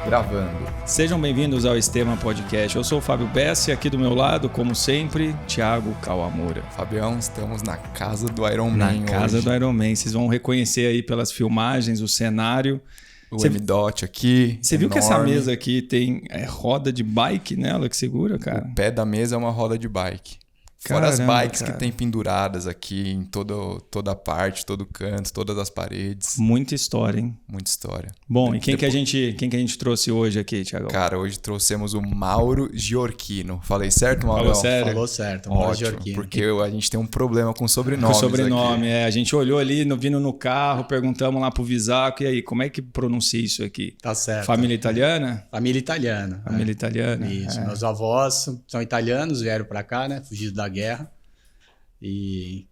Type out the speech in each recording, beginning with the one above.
Gravando. Sejam bem-vindos ao Estevam Podcast. Eu sou o Fábio Bessi, aqui do meu lado, como sempre, Thiago Kawamura. Fabião, estamos na casa do Iron Man. Na casa do Iron Man. Vocês vão reconhecer aí pelas filmagens, o cenário. O M-Dot aqui. Você viu que essa mesa aqui tem roda de bike nela que segura, cara? O pé da mesa é uma roda de bike. Fora as bikes que tem penduradas aqui em toda a parte, todo canto, todas as paredes. Muita história, hein? Muita história. Bom, e quem que a gente trouxe hoje aqui, Thiago? Cara, hoje trouxemos o Mauro Giorchino. Falei certo, Mauro? Falou sério? Falou certo, Mauro Giorchino. Porque a gente tem um problema com sobrenomes. Com sobrenome, aqui. A gente olhou ali, vindo no carro, perguntamos lá pro Visaco, e aí, como é que pronuncia isso aqui? Tá certo. Família italiana? Família italiana. Família italiana. Isso, meus avós são italianos, vieram pra cá, né? Fugidos da guerra. E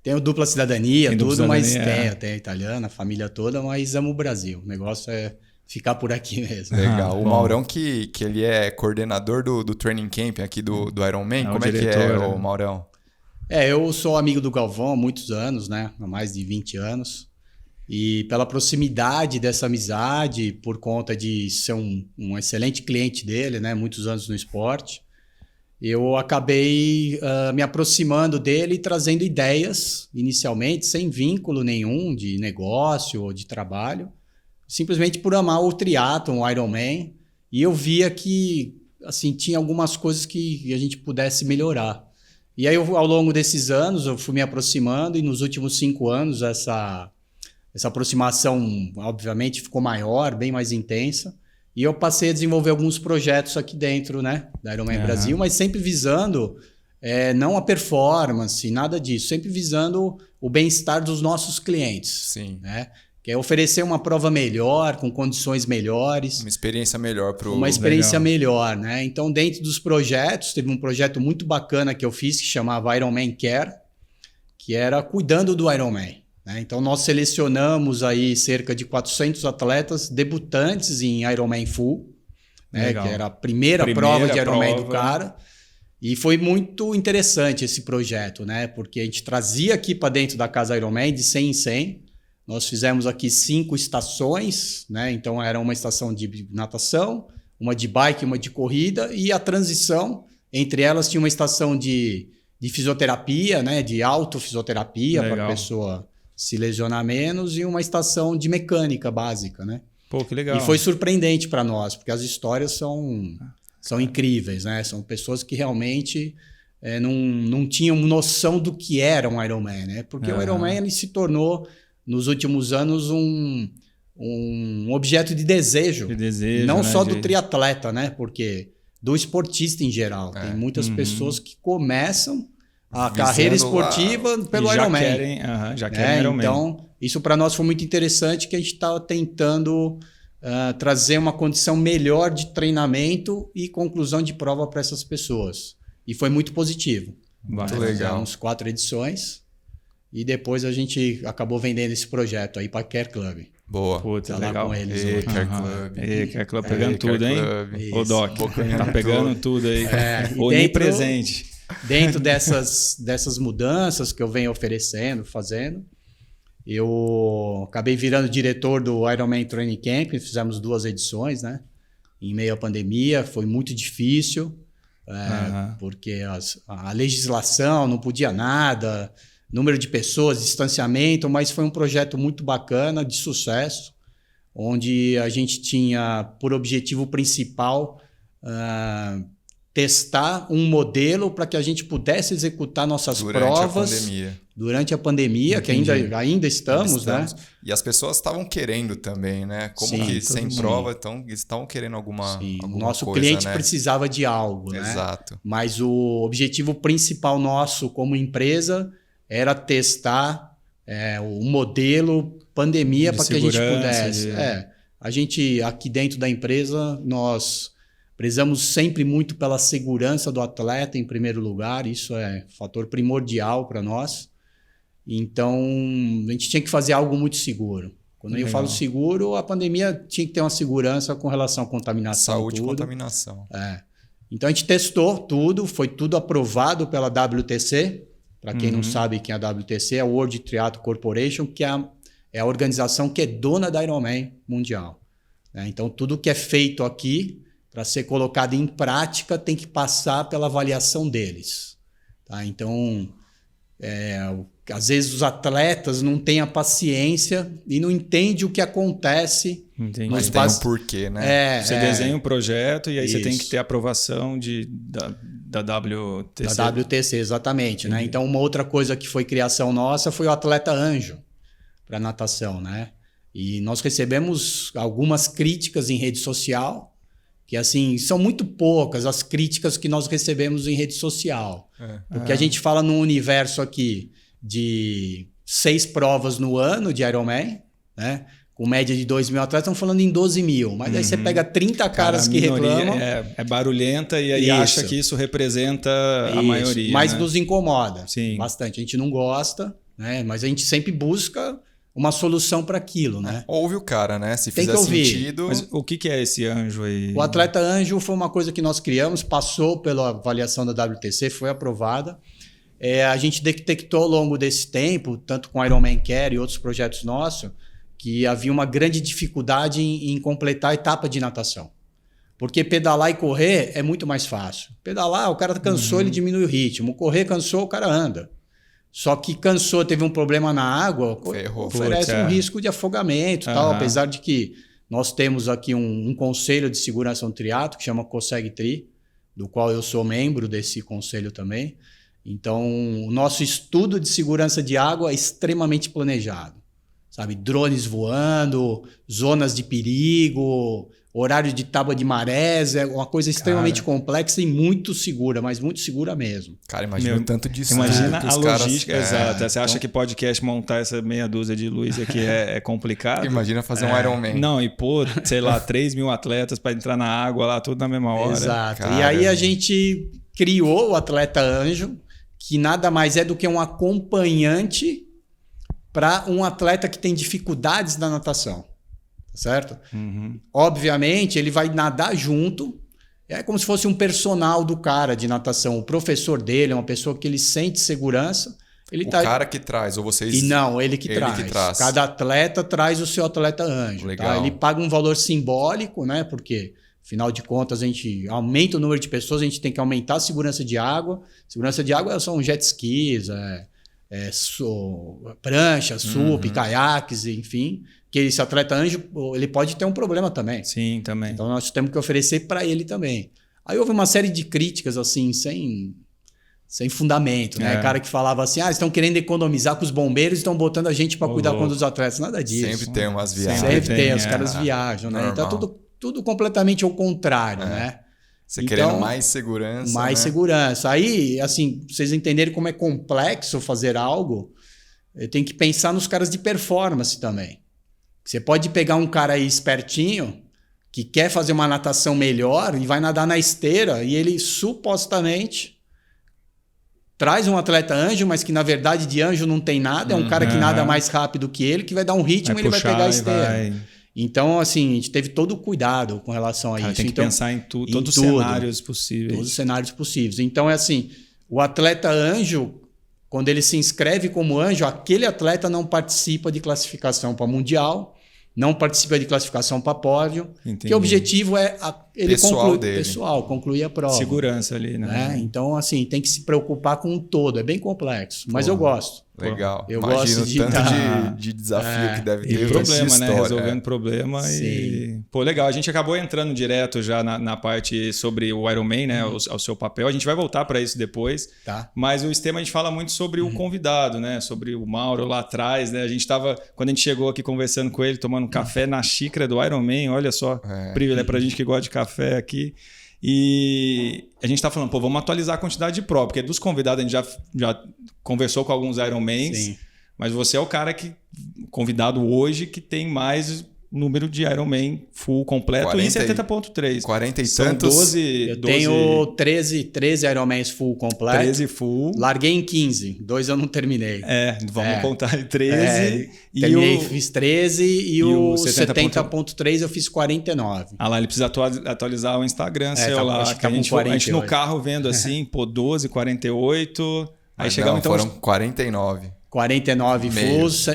tenho dupla cidadania, mas tenho italiana, a família toda, mas amo o Brasil. O negócio é ficar por aqui mesmo. Legal. O Maurão, que ele é coordenador do Training Camp aqui do Iron Man. Como é que é, o Maurão? Eu sou amigo do Galvão há muitos anos, né? Há mais de 20 anos. E pela proximidade dessa amizade, por conta de ser um excelente cliente dele, né? Muitos anos no esporte, eu acabei me aproximando dele e trazendo ideias, inicialmente, sem vínculo nenhum de negócio ou de trabalho, simplesmente por amar o triatlon, o Ironman, e eu via que assim, tinha algumas coisas que a gente pudesse melhorar. E aí, ao longo desses anos, eu fui me aproximando, e nos últimos 5 anos, essa aproximação, obviamente, ficou maior, bem mais intensa. E eu passei a desenvolver alguns projetos aqui dentro, né, da Ironman Brasil, mas sempre visando não a performance, nada disso, sempre visando o bem-estar dos nossos clientes. Sim. Né? Que é oferecer uma prova melhor, com condições melhores. Uma experiência melhor para o... Uma experiência melhor, né? Então, dentro dos projetos, teve um projeto muito bacana que eu fiz, que chamava Ironman Care, que era cuidando do Ironman. Então, nós selecionamos aí cerca de 400 atletas debutantes em Ironman Full, né? Que era a primeira prova de Ironman do cara. E foi muito interessante esse projeto, né? Porque a gente trazia aqui para dentro da casa Ironman de 100 em 100. Nós fizemos aqui 5 estações, né? Então, era uma estação de natação, uma de bike, uma de corrida, e a transição, entre elas tinha uma estação de fisioterapia, né? De autofisioterapia para a pessoa se lesionar menos, e uma estação de mecânica básica, né? Pô, que legal. E foi surpreendente para nós, porque as histórias são incríveis, né? São pessoas que realmente não tinham noção do que era um Ironman, né? Porque o Ironman ele se tornou, nos últimos anos, um objeto de desejo. Não, né? Só do triatleta, né? Porque do esportista em geral. Tem muitas pessoas que começam a carreira esportiva pelo Ironman. Já querem Ironman. Então, isso para nós foi muito interessante, que a gente estava tentando trazer uma condição melhor de treinamento e conclusão de prova para essas pessoas. E foi muito positivo. Muito legal. Fizemos 4 edições e depois a gente acabou vendendo esse projeto aí para a Care Club. Boa. Puta, tá legal. Lá com eles Care Club pegando tudo, hein? Ô, Doc, tá pegando tudo aí. Onipresente. Dentro dessas mudanças que eu venho oferecendo, fazendo, eu acabei virando diretor do Ironman Training Camp. Fizemos 2 edições, né? Em meio à pandemia, foi muito difícil, porque a legislação não podia nada, número de pessoas, distanciamento, mas foi um projeto muito bacana, de sucesso, onde a gente tinha por objetivo principal testar um modelo para que a gente pudesse executar nossas provas durante a pandemia, que ainda estamos, né? E as pessoas estavam querendo também, né? Como que sem prova, então estavam querendo alguma nosso coisa, cliente né? precisava de algo, né? Exato. Mas o objetivo principal nosso como empresa era testar o modelo pandemia para que a gente pudesse. A gente, aqui dentro da empresa, nós prezamos sempre muito pela segurança do atleta em primeiro lugar. Isso é fator primordial para nós. Então, a gente tinha que fazer algo muito seguro. Quando eu falo seguro, a pandemia tinha que ter uma segurança com relação à contaminação. Saúde e contaminação. Então, a gente testou tudo, foi tudo aprovado pela WTC. Para quem não sabe quem é a WTC, é a World Triathlon Corporation, que é a organização que é dona da Ironman mundial. né? Então, tudo que é feito aqui, para ser colocado em prática, tem que passar pela avaliação deles. Tá? Então, às vezes os atletas não têm a paciência e não entendem o que acontece. Entendi. Mas tem um porquê, né? Você desenha um projeto e aí você tem que ter aprovação da WTC. Da WTC, exatamente. Né? Então, uma outra coisa que foi criação nossa foi o atleta anjo para natação, né? E nós recebemos algumas críticas em rede social, que assim, são muito poucas as críticas que nós recebemos em rede social. Porque a gente fala num universo aqui de 6 provas no ano de Ironman, né? Com média de 2.000 atletas, estão falando em 12.000. Mas aí você pega 30 caras que reclamam. É barulhenta e aí acha que isso representa a maioria. Mas né? nos incomoda bastante. A gente não gosta, né? Mas a gente sempre busca uma solução para aquilo, né? Ouve o cara, né? Se fizer sentido. Mas o que é esse anjo aí? O atleta anjo foi uma coisa que nós criamos, passou pela avaliação da WTC, foi aprovada. A gente detectou ao longo desse tempo, tanto com Ironman Care e outros projetos nossos, que havia uma grande dificuldade em completar a etapa de natação. Porque pedalar e correr é muito mais fácil. Pedalar, o cara cansou, ele diminui o ritmo. Correr, cansou, o cara anda. Só que cansou, teve um problema na água, oferece um risco de afogamento, tal, apesar de que nós temos aqui um conselho de segurança no triatlo, que chama COSEG Tri, do qual eu sou membro desse conselho também. Então, o nosso estudo de segurança de água é extremamente planejado. Sabe, drones voando, zonas de perigo, horário de tábua de marés, é uma coisa extremamente complexa e muito segura, mas muito segura mesmo. Cara, imagina o tanto de imagina a logística, exato. Você acha que podcast montar essa meia dúzia de luz aqui é complicado? Imagina fazer um Ironman. Não, e pôr, sei lá, 3.000 atletas para entrar na água lá, tudo na mesma hora. Exato. Cara, e aí a gente criou o Atleta Anjo, que nada mais é do que um acompanhante para um atleta que tem dificuldades na natação, certo? Obviamente, ele vai nadar junto, é como se fosse um personal do cara de natação. O professor dele é uma pessoa que ele sente segurança. Cara que traz, ou vocês... E não, ele que traz. Cada atleta traz o seu atleta anjo. Legal. Tá? Ele paga um valor simbólico, né? Porque, afinal de contas, a gente aumenta o número de pessoas, a gente tem que aumentar a segurança de água. Segurança de água são jet skis, pranchas, SUP, caiaques, enfim, que esse atleta anjo ele pode ter um problema também. Sim, também. Então nós temos que oferecer para ele também. Aí houve uma série de críticas assim, sem fundamento, né? Cara que falava assim, estão querendo economizar com os bombeiros e estão botando a gente para cuidar dos atletas. Nada disso. Sempre tem umas viagens. Sempre tem, os caras viajam, né? Então tudo completamente ao contrário, né? Você querendo mais segurança. Mais segurança. Aí, assim, pra vocês entenderem como é complexo fazer algo, tem que pensar nos caras de performance também. Você pode pegar um cara aí espertinho, que quer fazer uma natação melhor e vai nadar na esteira, e ele supostamente traz um atleta anjo, mas que na verdade de anjo não tem nada, é um cara que nada mais rápido que ele, que vai dar um ritmo e ele vai pegar a esteira. Então, assim, a gente teve todo o cuidado com relação a isso. Tem que então, pensar em todos os cenários possíveis. Todos os cenários possíveis. Então, é assim, o atleta anjo, quando ele se inscreve como anjo, aquele atleta não participa de classificação para mundial, não participa de classificação para pódio. Entendi. Que o objetivo é ele concluir a prova. Segurança ali, né? Então, assim, tem que se preocupar com um todo. É bem complexo, mas eu gosto. Legal. Eu imagino gosto tanto de desafio que deve ter. E problema, né? Resolvendo problema. E... Pô, legal. A gente acabou entrando direto já na parte sobre o Ironman, né? O seu papel. A gente vai voltar para isso depois. Tá. Mas o Sistema a gente fala muito sobre o convidado, né? Sobre o Mauro lá atrás, né? A gente estava, quando a gente chegou aqui conversando com ele, tomando café na xícara do Ironman. Olha só, privilégio pra gente que gosta de café aqui. E a gente tá falando, vamos atualizar a quantidade de prova, porque dos convidados a gente já conversou com alguns Ironmans, mas você é o cara convidado hoje que tem mais número de Ironman full completo em 70.3. 40 e São tantos. 12. Eu tenho 13 Ironmans full completo. 13 full. Larguei em 15. 2 eu não terminei. Vamos contar 13. Fiz 13 e o 70.3 eu fiz 49. Lá, ele precisa atualizar o Instagram seu lá. Que a gente no carro vendo assim, 12, 48. Aí chegamos então... Foram 49. 49 meios,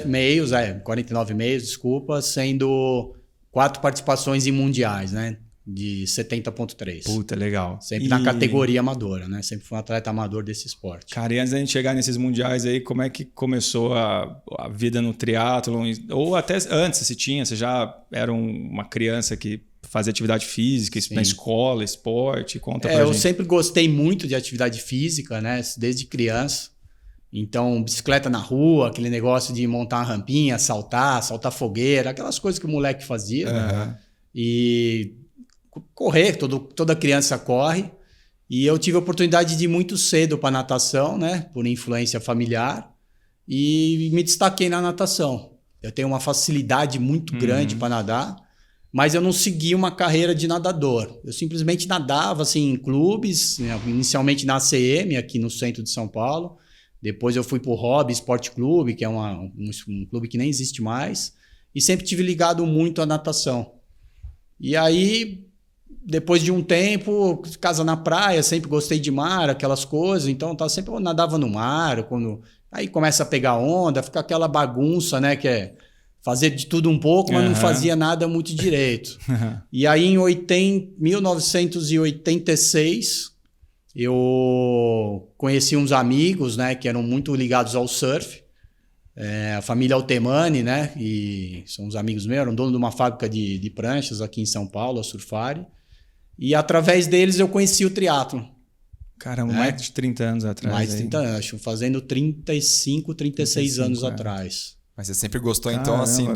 49 meios, desculpa, sendo 4 participações em mundiais, né? De 70.3. Puta, legal. Sempre na categoria amadora, né? Sempre fui um atleta amador desse esporte. Cara, e antes da gente chegar nesses mundiais aí, como é que começou a vida no triatlon? Ou até antes, você já era uma criança que fazia atividade física, na escola, esporte? Conta pra gente. Eu sempre gostei muito de atividade física, né? Desde criança. Então, bicicleta na rua, aquele negócio de montar uma rampinha, saltar fogueira, aquelas coisas que o moleque fazia. Uhum. E correr, toda criança corre. E eu tive a oportunidade de ir muito cedo para natação, né? Por influência familiar. E me destaquei na natação. Eu tenho uma facilidade muito grande para nadar, mas eu não segui uma carreira de nadador. Eu simplesmente nadava assim, em clubes, né? Inicialmente na ACM, aqui no centro de São Paulo. Depois eu fui para o Hobby Esporte Clube, que é um clube que nem existe mais. E sempre tive ligado muito à natação. E aí, depois de um tempo, casa na praia, sempre gostei de mar, aquelas coisas. Então, sempre nadava no mar. Aí começa a pegar onda, fica aquela bagunça, né? Que é fazer de tudo um pouco, mas não fazia nada muito direito. E aí, em 1986... eu conheci uns amigos, né, que eram muito ligados ao surf, a família Altemani, né, e são uns amigos meus, eram dono de uma fábrica de pranchas aqui em São Paulo, a Surfari, e através deles eu conheci o triatlon. Caramba, mais de 30 anos atrás. Mais de 30 anos, acho, fazendo 36 anos atrás. Mas você sempre gostou, então, assim,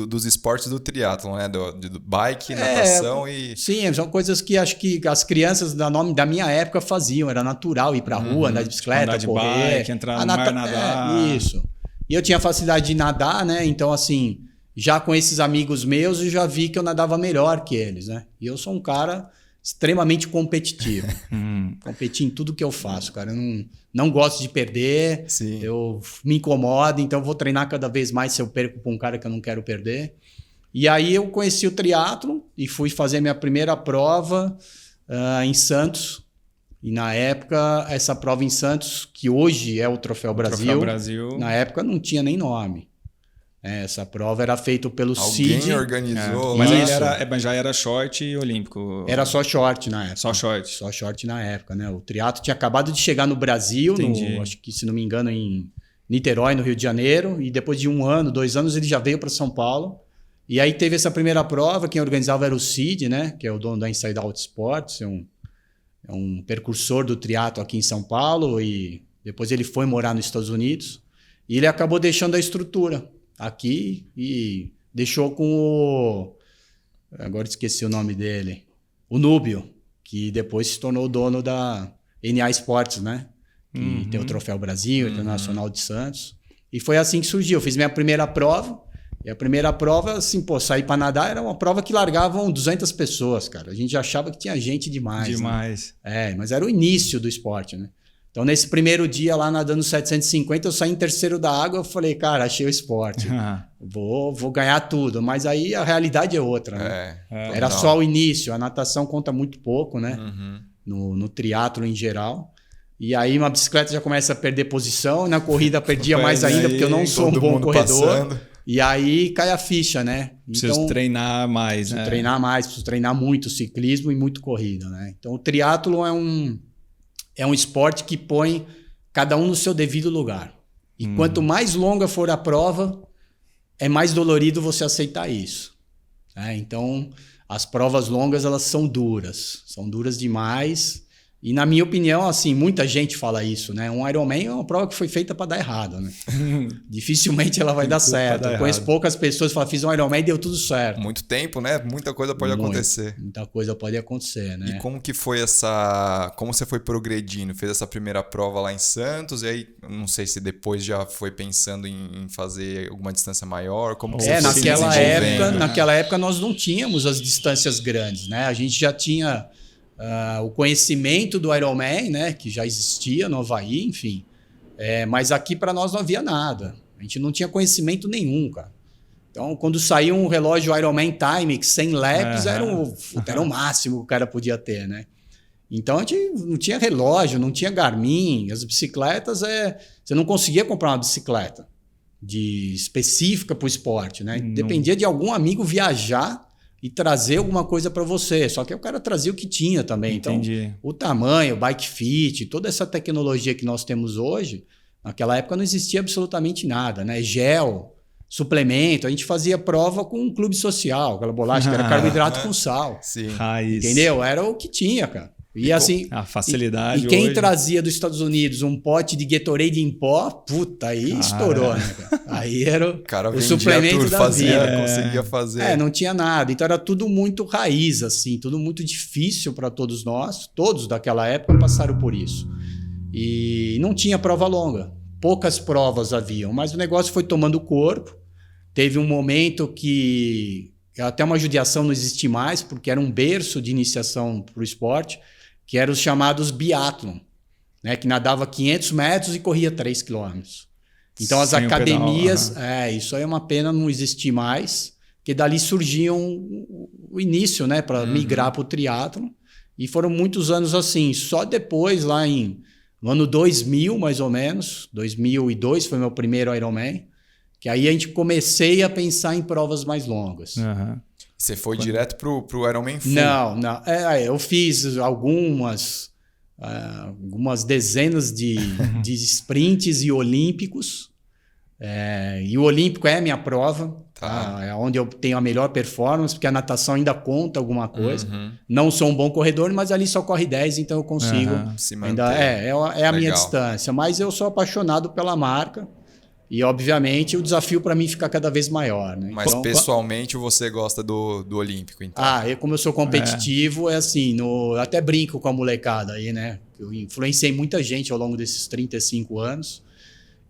dos esportes do triatlon, né? Do bike, natação e... Sim, são coisas que acho que as crianças da minha época faziam. Era natural ir pra rua, andar de bicicleta, andar de correr. Bike, entrar no mar, nadar. Isso. E eu tinha facilidade de nadar, né? Então, assim, já com esses amigos meus, eu já vi que eu nadava melhor que eles, né? E eu sou um cara extremamente competitivo. Competi em tudo que eu faço, cara. Eu não gosto de perder. Sim. Eu me incomodo, então eu vou treinar cada vez mais se eu perco para um cara que eu não quero perder. E aí eu conheci o triatlon e fui fazer minha primeira prova em Santos. E na época, essa prova em Santos, que hoje é o Troféu Brasil, na época não tinha nem nome. Essa prova era feita pelo CID. Alguém organizou. Mas já era short e olímpico. Era só short na época. Só short. Só short na época, né? O triatlo tinha acabado de chegar no Brasil, acho que, se não me engano, em Niterói, no Rio de Janeiro. E depois de 1 ano, 2 anos, ele já veio para São Paulo. E aí teve essa primeira prova. Quem organizava era o CID, né? Que é o dono da Inside Out Sports. É um percursor do triatlo aqui em São Paulo. E depois ele foi morar nos Estados Unidos. E ele acabou deixando a estrutura aqui e deixou com agora esqueci o nome dele, o Núbio, que depois se tornou o dono da NA Sports, né? Que tem o Troféu Brasil, Internacional de Santos. E foi assim que surgiu. Eu fiz minha primeira prova. E a primeira prova, assim, sair para nadar era uma prova que largavam 200 pessoas, cara. A gente achava que tinha gente demais. Demais. Né? Mas era o início do esporte, né? Então, nesse primeiro dia lá nadando 750, eu saí em terceiro da água. Eu falei, cara, achei o esporte. Vou ganhar tudo. Mas aí a realidade é outra, né? Era só o início. A natação conta muito pouco, né? No triatlo em geral. E aí uma bicicleta já começa a perder posição. Na corrida perdia mais ainda, porque eu não sou um bom corredor. Passando. E aí cai a ficha, né? Preciso treinar mais, né? Preciso treinar muito ciclismo e muito corrida, né? Então, o triatlo é um esporte que põe cada um no seu devido lugar. E quanto mais longa for a prova, é mais dolorido você aceitar isso. Então, as provas longas, elas são duras. São duras demais. E, na minha opinião, assim, muita gente fala isso, né? Um Ironman é uma prova que foi feita para dar errado, né? Dificilmente ela vai dar certo. Eu conheço poucas pessoas que falam, fiz um Ironman e deu tudo certo. Muito tempo, né? Muita coisa pode acontecer. Muita coisa pode acontecer, né? E como que foi como você foi progredindo? Fez essa primeira prova lá em Santos e aí, não sei se depois já foi pensando em fazer alguma distância maior? Como que você foi naquela época nós não tínhamos as distâncias grandes, né? A gente já tinha... o conhecimento do Ironman, né, que já existia no Havaí, enfim. Mas aqui para nós não havia nada. A gente não tinha conhecimento nenhum, cara. Então, quando saiu um relógio Ironman Timex 100 laps, era o máximo que o cara podia ter, né? Então, a gente não tinha relógio, não tinha Garmin. As bicicletas, você não conseguia comprar uma bicicleta específica para o esporte, né? Dependia de algum amigo viajar e trazer alguma coisa para você. Só que o cara trazia o que tinha também. Entendi. Então, o tamanho, o bike fit, toda essa tecnologia que nós temos hoje, naquela época não existia absolutamente nada, né? Gel, suplemento, a gente fazia prova com um clube social, aquela bolacha que era carboidrato com sal. Sim. Raiz. Entendeu? Era o que tinha, cara. E assim, A facilidade e quem hoje. trazia dos Estados Unidos um pote de Gatorade em pó, puta, aí estourou, né, cara? Aí era O cara o vendia suplemento tudo, da fazia, vida. conseguia fazer. Não tinha nada. Então era tudo muito raiz, assim, tudo muito difícil para todos nós. Todos daquela época passaram por isso. E não tinha prova longa. Poucas provas haviam, mas o negócio foi tomando corpo. Teve um momento que até uma judiação não existia mais, porque era um berço de iniciação para o esporte, que eram os chamados biatlon, né? Que nadava 500 metros e corria 3 quilômetros. Então as Sem o academias, pedal, isso aí é uma pena não existir mais, porque dali surgiam o início, né? Para migrar para o triatlon. E foram muitos anos assim. Só depois, lá no ano 2000, mais ou menos, 2002 foi meu primeiro Ironman, que aí a gente comecei a pensar em provas mais longas. Aham. Você foi direto pro Ironman Full? Não. Eu fiz algumas dezenas de sprints e olímpicos. E o olímpico é a minha prova. Tá. É onde eu tenho a melhor performance, porque a natação ainda conta alguma coisa. Não sou um bom corredor, mas ali só corre 10, então eu consigo. Se manter. Ainda é a minha Legal. distância. Mas eu sou apaixonado pela marca. E, obviamente, o desafio para mim fica cada vez maior. Né? Mas Então, pessoalmente você gosta do Olímpico, então? como eu sou competitivo, é assim, até brinco com a molecada aí, né? Eu influenciei muita gente ao longo desses 35 anos.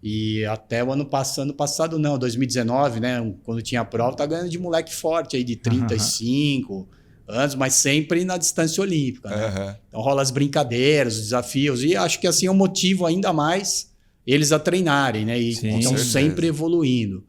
E até o ano passado não, 2019, né? Quando tinha a prova, tá ganhando de moleque forte aí, de 35 anos, mas sempre na distância olímpica, né? Então rola as brincadeiras, os desafios, e acho que assim eu motivo ainda mais eles a treinarem, né? E estão sempre evoluindo.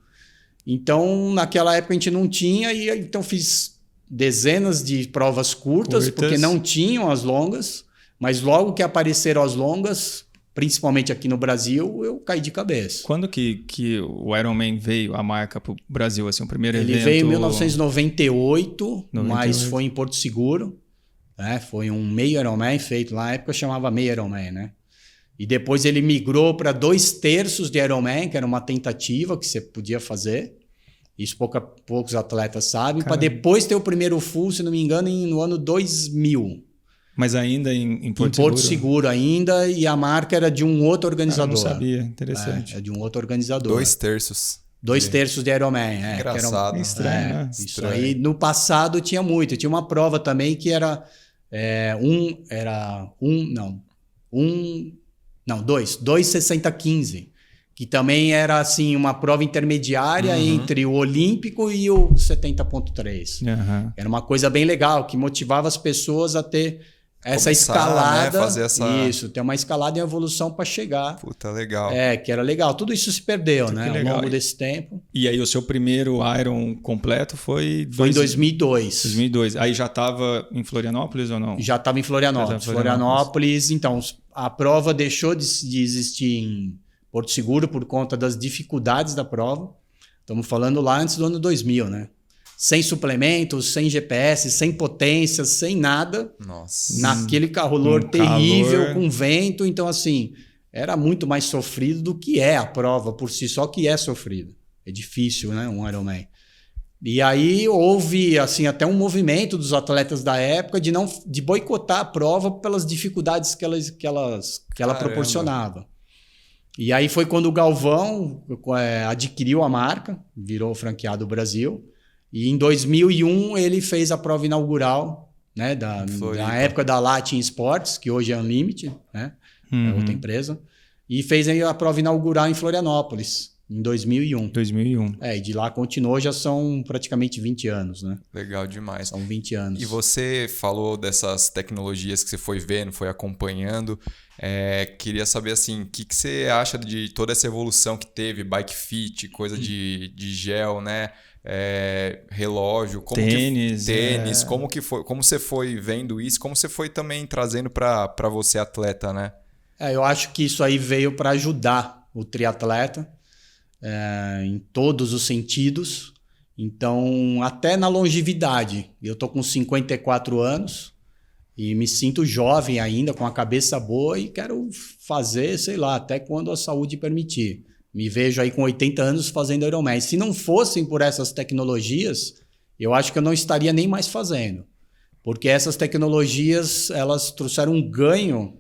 Então, naquela época a gente não tinha, e então fiz dezenas de provas curtas, porque não tinham as longas, mas logo que apareceram as longas, principalmente aqui no Brasil, eu caí de cabeça. Quando que o Ironman veio, a marca para o Brasil, assim, o primeiro evento? Ele veio em 1998, mas foi em Porto Seguro, né? Foi um meio Ironman feito lá, na época chamava meio Ironman, né? E depois ele migrou para 2/3 de Ironman, que era uma tentativa que você podia fazer. Isso poucos atletas sabem. Para depois ter o primeiro full, se não me engano, no ano 2000. Mas ainda em Porto Seguro? Em Porto Seguro ainda, e a marca era de um outro organizador. Eu não sabia, interessante. É de um outro organizador. 2/3. 2/3 de Ironman. Engraçado. Que era estranho, né? Isso Estranho. aí, no passado tinha muito. Tinha uma prova também que era 2:60:15, que também era assim uma prova intermediária entre o olímpico e o 70.3. Era uma coisa bem legal, que motivava as pessoas a ter essa escalada, né? Fazer essa... ter uma escalada em evolução para chegar. Puta, legal. Que era legal. Tudo isso se perdeu, né? Ao longo desse tempo. E aí o seu primeiro Iron completo foi... Foi em 2002. 2002. Aí já estava em Florianópolis ou não? Já estava em Florianópolis. Florianópolis, então, a prova deixou de existir em Porto Seguro por conta das dificuldades da prova. Estamos falando lá antes do ano 2000, né? Sem suplementos, sem GPS, sem potência, sem nada. Nossa. Naquele calor terrível, com vento. Então, assim, era muito mais sofrido do que é a prova por si só, que é sofrida. É difícil, né? Um Ironman. E aí houve, assim, até um movimento dos atletas da época de boicotar a prova pelas dificuldades que ela proporcionava. E aí foi quando o Galvão adquiriu a marca, virou franqueado Brasil. E em 2001 ele fez a prova inaugural, né, da época da Latin Sports, que hoje é Unlimited, né, é outra empresa, e fez aí a prova inaugural em Florianópolis, em 2001. 2001. E de lá continuou, já são praticamente 20 anos, né? Legal demais. São 20 anos. E você falou dessas tecnologias que você foi vendo, foi acompanhando. Queria saber, assim, o que você acha de toda essa evolução que teve, bike fit, coisa de gel, né? Relógio, tênis, como que foi, como você foi vendo isso, como você foi também trazendo para você atleta, né? Eu acho que isso aí veio para ajudar o triatleta em todos os sentidos, Então, até na longevidade, eu tô com 54 anos e me sinto jovem ainda, com a cabeça boa e quero fazer, sei lá, até quando a saúde permitir. Me vejo aí com 80 anos fazendo Ironman. Se não fossem por essas tecnologias, eu acho que eu não estaria nem mais fazendo. Porque essas tecnologias, elas trouxeram um ganho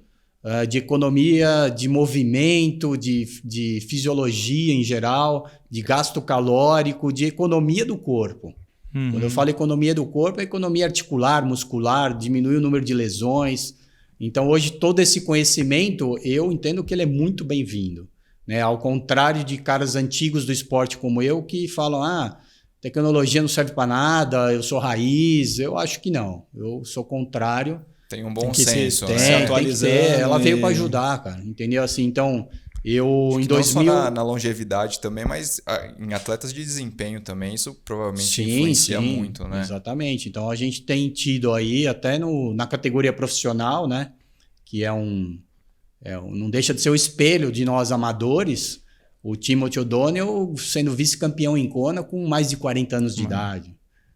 de economia, de movimento, de fisiologia em geral, de gasto calórico, de economia do corpo. Quando eu falo economia do corpo, é economia articular, muscular, diminui o número de lesões. Então, hoje, todo esse conhecimento, eu entendo que ele é muito bem-vindo. Né? Ao contrário de caras antigos do esporte como eu, que falam, tecnologia não serve para nada, eu sou raiz. Eu acho que não. Eu sou contrário. Tem um bom senso, né? Se atualizando. Ela veio para ajudar, cara. Entendeu? Assim, então, eu em 2000... Não só na longevidade também, mas em atletas de desempenho também, isso provavelmente influencia muito, né? Exatamente. Então, a gente tem tido aí, até na categoria profissional, né? Que não deixa de ser o espelho de nós amadores, o Timothy O'Donnell sendo vice-campeão em Kona com mais de 40 anos de idade.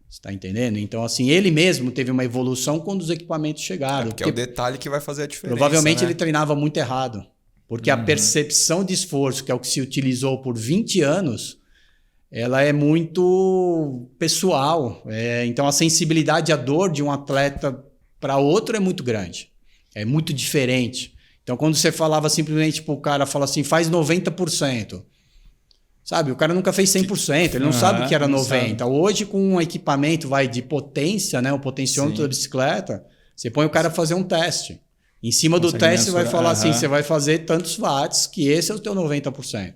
Você está entendendo? Então, assim, ele mesmo teve uma evolução quando os equipamentos chegaram. Porque é o detalhe que vai fazer a diferença. Provavelmente, né? Ele treinava muito errado. Porque a percepção de esforço, que é o que se utilizou por 20 anos, ela é muito pessoal. Então, a sensibilidade à dor de um atleta para outro é muito grande. É muito diferente. Então, quando você falava simplesmente para o cara, fala assim, faz 90%. Sabe, o cara nunca fez 100%, ele não sabe o que era 90%. Sabe. Hoje, com um equipamento de potência, né, o potenciômetro da bicicleta, você põe o cara a fazer um teste. Em cima do teste, você vai falar assim, você vai fazer tantos watts, que esse é o teu 90%.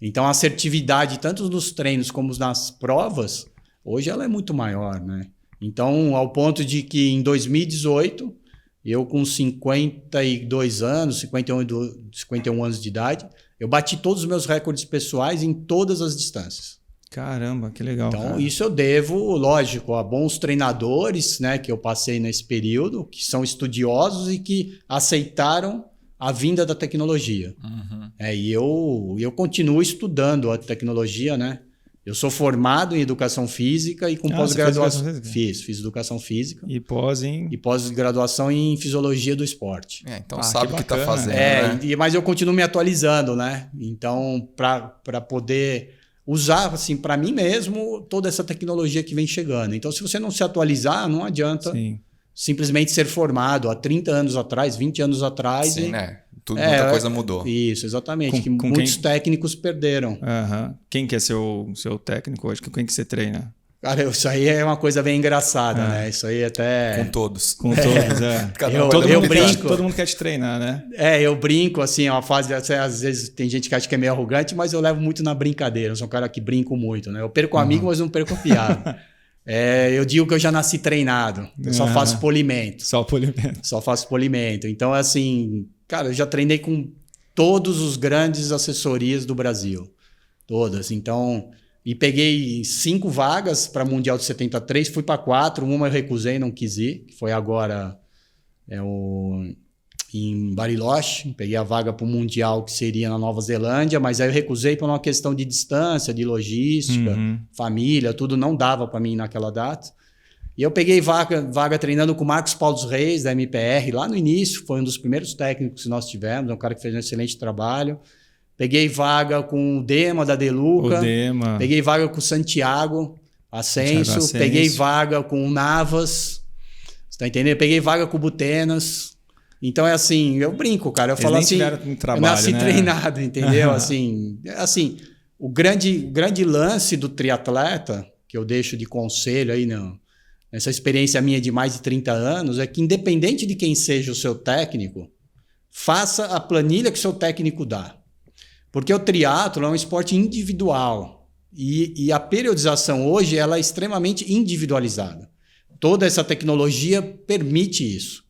Então, a assertividade, tanto nos treinos como nas provas, hoje ela é muito maior, né? Então, ao ponto de que em 2018, eu com 52 anos, 51 anos de idade, eu bati todos os meus recordes pessoais em todas as distâncias. Caramba, que legal. Então, cara. Isso eu devo, lógico, a bons treinadores, né, que eu passei nesse período, que são estudiosos e que aceitaram a vinda da tecnologia. E eu continuo estudando a tecnologia, né? Eu sou formado em educação física e com pós-graduação. Fiz educação física. E pós-graduação em fisiologia do esporte. Então sabe o que está fazendo. Né? Mas eu continuo me atualizando, né? Então, para poder usar, assim, para mim mesmo, toda essa tecnologia que vem chegando. Então, se você não se atualizar, não adianta simplesmente ser formado há 30 anos atrás, 20 anos atrás. Sim, né? Muita coisa mudou. Isso, exatamente. Muitos técnicos perderam. Quem que é seu técnico hoje? Quem que você treina? Cara, isso aí é uma coisa bem engraçada, né? Isso aí até... Com todos. Eu brinco. Todo mundo quer te treinar, né? Eu brinco, assim, uma fase... Às vezes tem gente que acha que é meio arrogante, mas eu levo muito na brincadeira. Eu sou um cara que brinco muito, né? Eu perco amigo, mas não perco piada. Eu digo que eu já nasci treinado. Eu só faço polimento. Só faço polimento. Então, assim... Cara, eu já treinei com todos os grandes assessorias do Brasil. Todas. Então, e peguei 5 vagas para Mundial de 73, fui para 4, uma eu recusei, não quis ir, que foi agora em Bariloche. Peguei a vaga para o Mundial que seria na Nova Zelândia, mas aí eu recusei por uma questão de distância, de logística, família, tudo não dava para mim naquela data. E eu peguei vaga treinando com o Marcos Paulo dos Reis, da MPR, lá no início, foi um dos primeiros técnicos que nós tivemos, é um cara que fez um excelente trabalho. Peguei vaga com o Dema, da Deluca. Peguei vaga com o Santiago Ascenso. Peguei vaga com o Navas. Você tá entendendo? Peguei vaga com o Butenas. Então, é assim, eu brinco, cara. Eu falo assim, trabalho, eu nasci treinado, entendeu? Assim, o grande lance do triatleta, que eu deixo de conselho aí, nessa experiência minha de mais de 30 anos, é que independente de quem seja o seu técnico, faça a planilha que o seu técnico dá. Porque o triatlo é um esporte individual e a periodização hoje ela é extremamente individualizada. Toda essa tecnologia permite isso.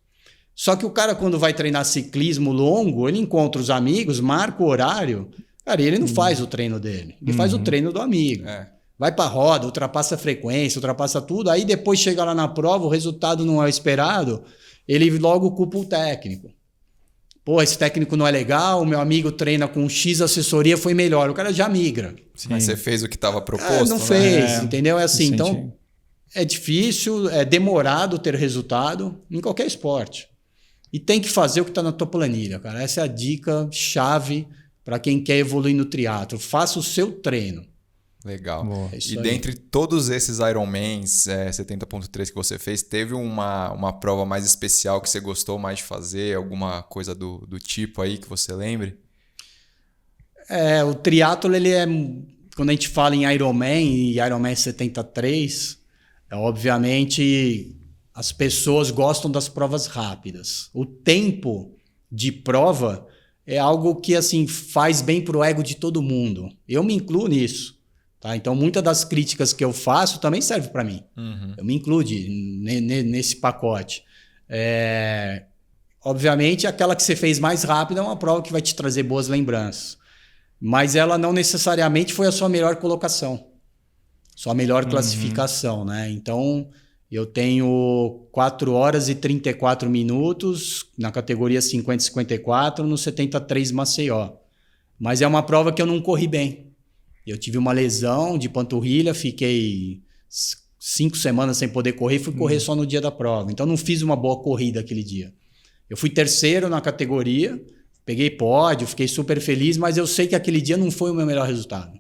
Só que o cara, quando vai treinar ciclismo longo, ele encontra os amigos, marca o horário, cara, e ele não faz o treino dele, ele faz o treino do amigo. Vai para a roda, ultrapassa a frequência, ultrapassa tudo, aí depois chega lá na prova, o resultado não é esperado, ele logo culpa o técnico. Pô, esse técnico não é legal, o meu amigo treina com X assessoria, foi melhor. O cara já migra. Sim. Mas você fez o que estava proposto, não né? fez, entendeu? É assim, então é difícil, é demorado ter resultado em qualquer esporte. E tem que fazer o que está na tua planilha, cara. Essa é a dica chave para quem quer evoluir no triatlo. Faça o seu treino. Legal. É e dentre todos esses Ironmans 70.3 que você fez, teve uma prova mais especial que você gostou mais de fazer? Alguma coisa do tipo aí que você lembre? O triatlo, ele é... Quando a gente fala em Ironman e Ironman 73, obviamente as pessoas gostam das provas rápidas. O tempo de prova é algo que assim, faz bem para o ego de todo mundo. Eu me incluo nisso. Tá? Então, muitas das críticas que eu faço também servem para mim. Eu me incluo nesse pacote. Obviamente, aquela que você fez mais rápida é uma prova que vai te trazer boas lembranças. Mas ela não necessariamente foi a sua melhor colocação. Sua melhor classificação. Né? Então, eu tenho 4 horas e 34 minutos na categoria 50-54 no 73 Maceió. Mas é uma prova que eu não corri bem. Eu tive uma lesão de panturrilha, fiquei 5 semanas sem poder correr, fui correr só no dia da prova. Então não fiz uma boa corrida aquele dia. Eu fui terceiro na categoria, peguei pódio, fiquei super feliz, mas eu sei que aquele dia não foi o meu melhor resultado.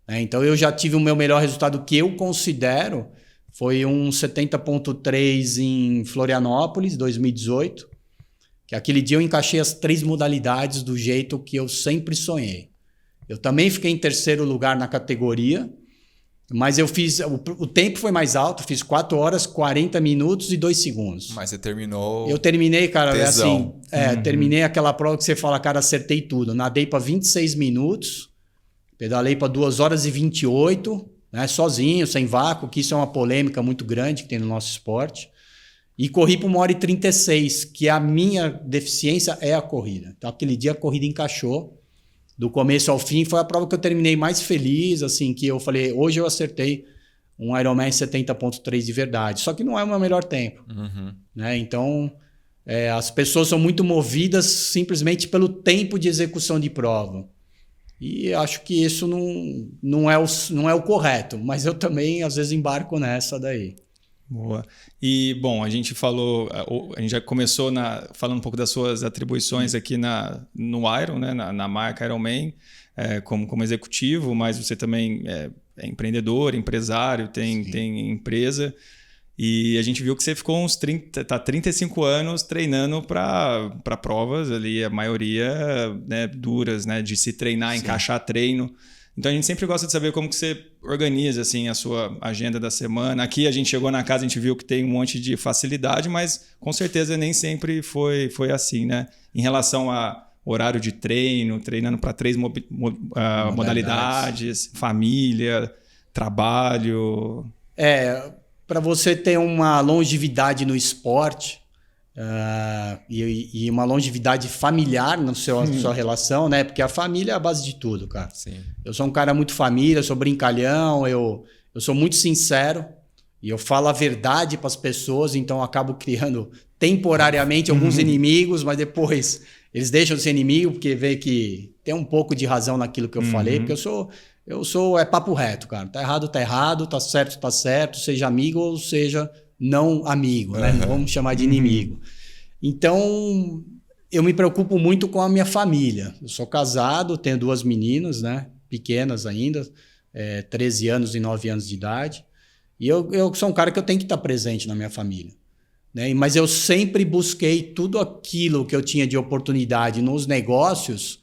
Então eu já tive o meu melhor resultado que eu considero, foi um 70.3 em Florianópolis, 2018, que aquele dia eu encaixei as 3 modalidades do jeito que eu sempre sonhei. Eu também fiquei em terceiro lugar na categoria, mas eu fiz... O tempo foi mais alto, fiz 4 horas, 40 minutos e 2 segundos. Mas você terminou... Eu terminei, cara, tesão. assim... Terminei aquela prova que você fala, cara, acertei tudo. Nadei para 26 minutos, pedalei para 2 horas e 28, né, sozinho, sem vácuo, que isso é uma polêmica muito grande que tem no nosso esporte. E corri para 1 hora e 36, que a minha deficiência é a corrida. Então, aquele dia a corrida encaixou. Do começo ao fim, foi a prova que eu terminei mais feliz, assim, que eu falei, hoje eu acertei um Ironman 70.3 de verdade. Só que não é o meu melhor tempo. Né? Então, as pessoas são muito movidas simplesmente pelo tempo de execução de prova. E acho que isso não é o correto, mas eu também, às vezes, embarco nessa daí. Boa. E, bom, a gente já começou falando um pouco das suas atribuições aqui no Iron, né? na marca Ironman, como executivo, mas você também é empreendedor, empresário, tem empresa. E a gente viu que você ficou 35 anos treinando para provas ali, a maioria, né, duras, né, de se treinar, encaixar treino. Então a gente sempre gosta de saber como que você organiza assim, a sua agenda da semana. Aqui a gente chegou na casa, a gente viu que tem um monte de facilidade, mas com certeza nem sempre foi assim, né? Em relação a horário de treino, treinando para 3 modalidades, família, trabalho. Para você ter uma longevidade no esporte e uma longevidade familiar na sua relação, né? Porque a família é a base de tudo, cara. Sim. Eu sou um cara muito família, eu sou brincalhão, eu sou muito sincero e eu falo a verdade para as pessoas, então eu acabo criando temporariamente alguns inimigos, mas depois eles deixam de ser inimigo porque vê que tem um pouco de razão naquilo que eu falei, porque eu sou papo reto, cara. Tá errado, tá certo, seja amigo ou seja não amigo, né? Não vamos chamar de inimigo. Então, eu me preocupo muito com a minha família. Eu sou casado, tenho 2 meninas, né? Pequenas ainda, 13 anos e 9 anos de idade. E eu sou um cara que eu tenho que estar presente na minha família. Né? Mas eu sempre busquei tudo aquilo que eu tinha de oportunidade nos negócios,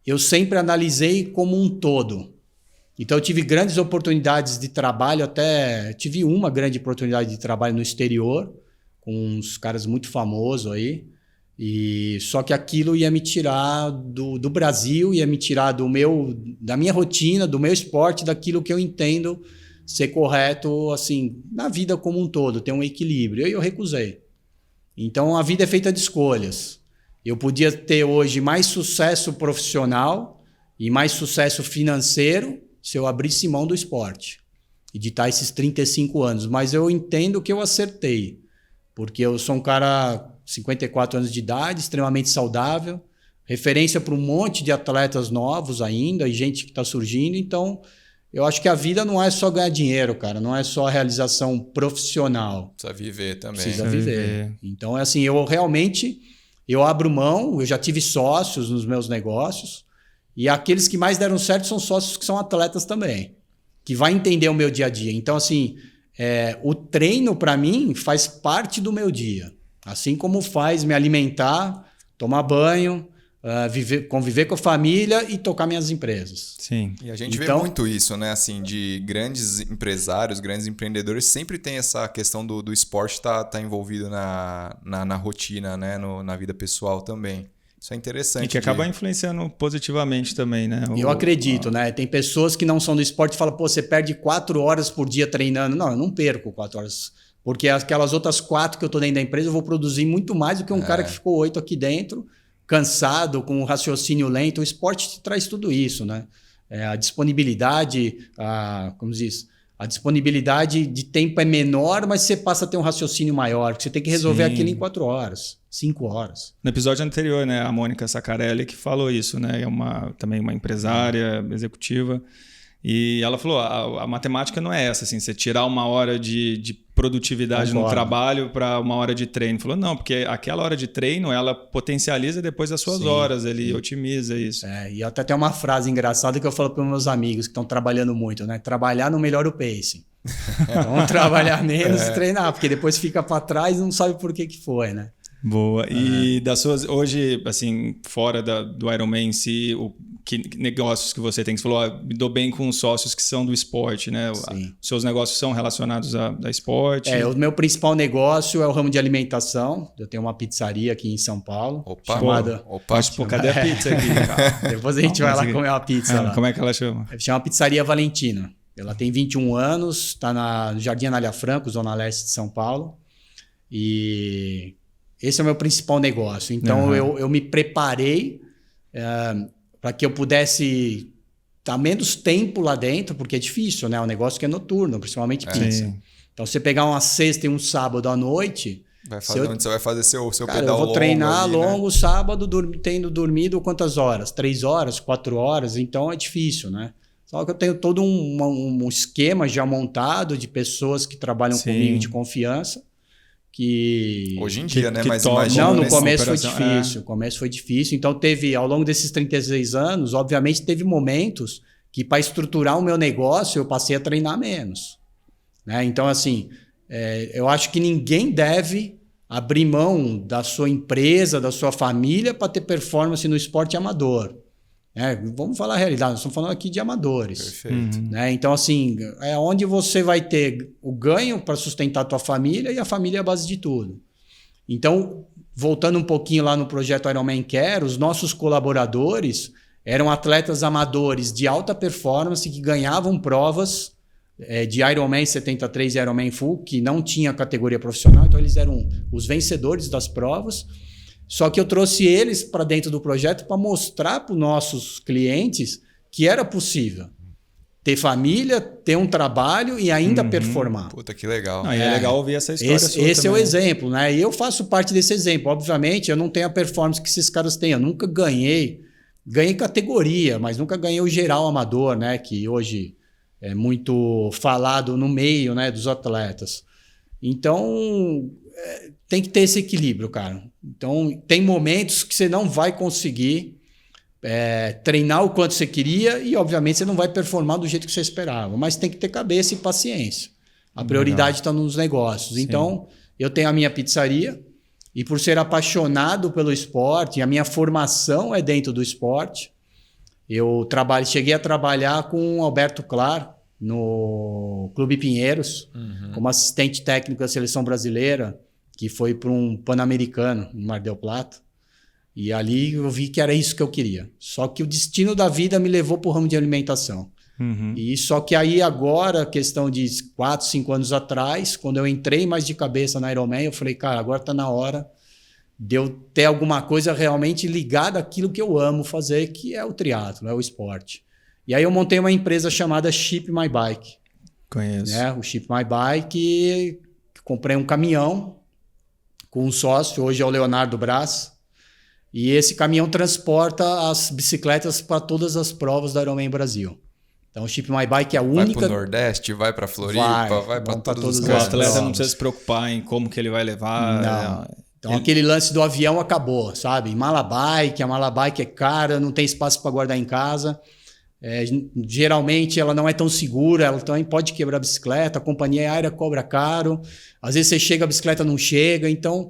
eu sempre analisei como um todo. Então eu tive grandes oportunidades de trabalho, tive uma grande oportunidade de trabalho no exterior, com uns caras muito famosos aí, só que aquilo ia me tirar do Brasil, ia me tirar da minha rotina, do meu esporte, daquilo que eu entendo ser correto assim, na vida como um todo, ter um equilíbrio. E eu recusei. Então a vida é feita de escolhas. Eu podia ter hoje mais sucesso profissional e mais sucesso financeiro se eu abrisse mão do esporte e de estar esses 35 anos. Mas eu entendo que eu acertei, porque eu sou um cara 54 anos de idade, extremamente saudável, referência para um monte de atletas novos ainda e gente que está surgindo. Então, eu acho que a vida não é só ganhar dinheiro, cara. Não é só a realização profissional. Precisa viver também. Precisa viver. Então, é assim, eu abro mão, eu já tive sócios nos meus negócios e aqueles que mais deram certo são sócios que são atletas também, que vai entender o meu dia a dia. Então, assim, o treino para mim faz parte do meu dia. Assim como faz me alimentar, tomar banho, conviver com a família e tocar minhas empresas. Sim. E a gente vê muito isso, né? Assim, de grandes empresários, grandes empreendedores, sempre tem essa questão do esporte tá envolvido na rotina, né? Na vida pessoal também. Isso é interessante. E que acaba influenciando positivamente também, né? Eu acredito, né? Tem pessoas que não são do esporte e falam, pô, você perde 4 horas por dia treinando. Não, eu não perco 4 horas. Porque aquelas outras 4 que eu tô dentro da empresa, eu vou produzir muito mais do que um cara que ficou 8 aqui dentro, cansado, com um raciocínio lento. O esporte te traz tudo isso, né? A disponibilidade, como diz, a disponibilidade de tempo é menor, mas você passa a ter um raciocínio maior, porque você tem que resolver aquilo em 4 horas, 5 horas. No episódio anterior, né, a Mônica Sacarelli que falou isso, né? É também uma empresária executiva. E ela falou, a matemática não é essa, assim, você tirar 1 hora de produtividade no trabalho para 1 hora de treino. Falou, não, porque aquela hora de treino, ela potencializa depois as suas horas, ele otimiza isso. E até tem uma frase engraçada que eu falo para os meus amigos que estão trabalhando muito, né? Trabalhar não melhora o pacing. Então, trabalhar menos e treinar, porque depois fica para trás e não sabe por que foi, né? Boa. E das suas, hoje, assim, fora do Ironman em si, que negócios que você tem? Você falou, me dou bem com sócios que são do esporte, né? Os seus negócios são relacionados a esporte? O meu principal negócio é o ramo de alimentação. Eu tenho uma pizzaria aqui em São Paulo. Cadê a pizza aqui? Depois a gente vai lá comer uma pizza lá. Como é que ela chama? Chama Pizzaria Valentina. Ela tem 21 anos, está no Jardim Anália Franco, Zona Leste de São Paulo. E esse é o meu principal negócio. Então, eu me preparei para que eu pudesse estar menos tempo lá dentro, porque é difícil, né? É um negócio que é noturno, principalmente pizza. Então, você pegar uma sexta e um sábado à noite... onde você vai fazer seu pedal longo. Eu vou treinar ali, longo, né? sábado, tendo dormido quantas horas? 3 horas, 4 horas. Então, é difícil, né? Só que eu tenho todo um esquema já montado de pessoas que trabalham comigo de confiança. Hoje em dia, né? Mas imagina. Não, no começo foi difícil. No começo foi difícil. Então, ao longo desses 36 anos, obviamente, teve momentos que, para estruturar o meu negócio, eu passei a treinar menos. Né? Então, assim, eu acho que ninguém deve abrir mão da sua empresa, da sua família, para ter performance no esporte amador. Vamos falar a realidade, nós estamos falando aqui de amadores. Perfeito. Né? Então, assim, é onde você vai ter o ganho para sustentar a tua família e a família é a base de tudo. Então, voltando um pouquinho lá no projeto Ironman Care, os nossos colaboradores eram atletas amadores de alta performance que ganhavam provas de Ironman 73 e Ironman Full, que não tinha categoria profissional, então eles eram os vencedores das provas. Só que eu trouxe eles para dentro do projeto para mostrar para os nossos clientes que era possível ter família, ter um trabalho e ainda performar. Puta, que legal. É legal ouvir essa história esse é o exemplo, né? E eu faço parte desse exemplo. Obviamente, eu não tenho a performance que esses caras têm. Eu nunca ganhei categoria, mas nunca ganhei o geral amador, né? Que hoje é muito falado no meio, né, dos atletas. Então, tem que ter esse equilíbrio, cara. Então, tem momentos que você não vai conseguir treinar o quanto você queria e, obviamente, você não vai performar do jeito que você esperava. Mas tem que ter cabeça e paciência. A prioridade está nos negócios. Sim. Então, eu tenho a minha pizzaria e, por ser apaixonado pelo esporte, a minha formação é dentro do esporte. Eu cheguei a trabalhar com o Alberto Clar no Clube Pinheiros, como assistente técnico da seleção brasileira, que foi para um Pan-Americano em Mar del Plata. E ali eu vi que era isso que eu queria. Só que o destino da vida me levou para o ramo de alimentação. E só que aí agora, questão de 4, 5 anos atrás, quando eu entrei mais de cabeça na Ironman, eu falei, cara, agora está na hora de eu ter alguma coisa realmente ligada àquilo que eu amo fazer, que é o triatlo, é o esporte. E aí eu montei uma empresa chamada Ship My Bike. Conheço. O Ship My Bike, comprei um caminhão com um sócio, hoje é o Leonardo Braz. E esse caminhão transporta as bicicletas para todas as provas da Ironman Brasil. Então o Ship My Bike é a única... Vai para o Nordeste, vai para Floripa, vai para todos os cantos. O atleta não precisa se preocupar em como que ele vai levar. Não. Então aquele lance do avião acabou, sabe? Malabike, a Malabike é cara, não tem espaço para guardar em casa. Geralmente ela não é tão segura, ela também pode quebrar a bicicleta, a companhia aérea cobra caro. Às vezes você chega, a bicicleta não chega, então...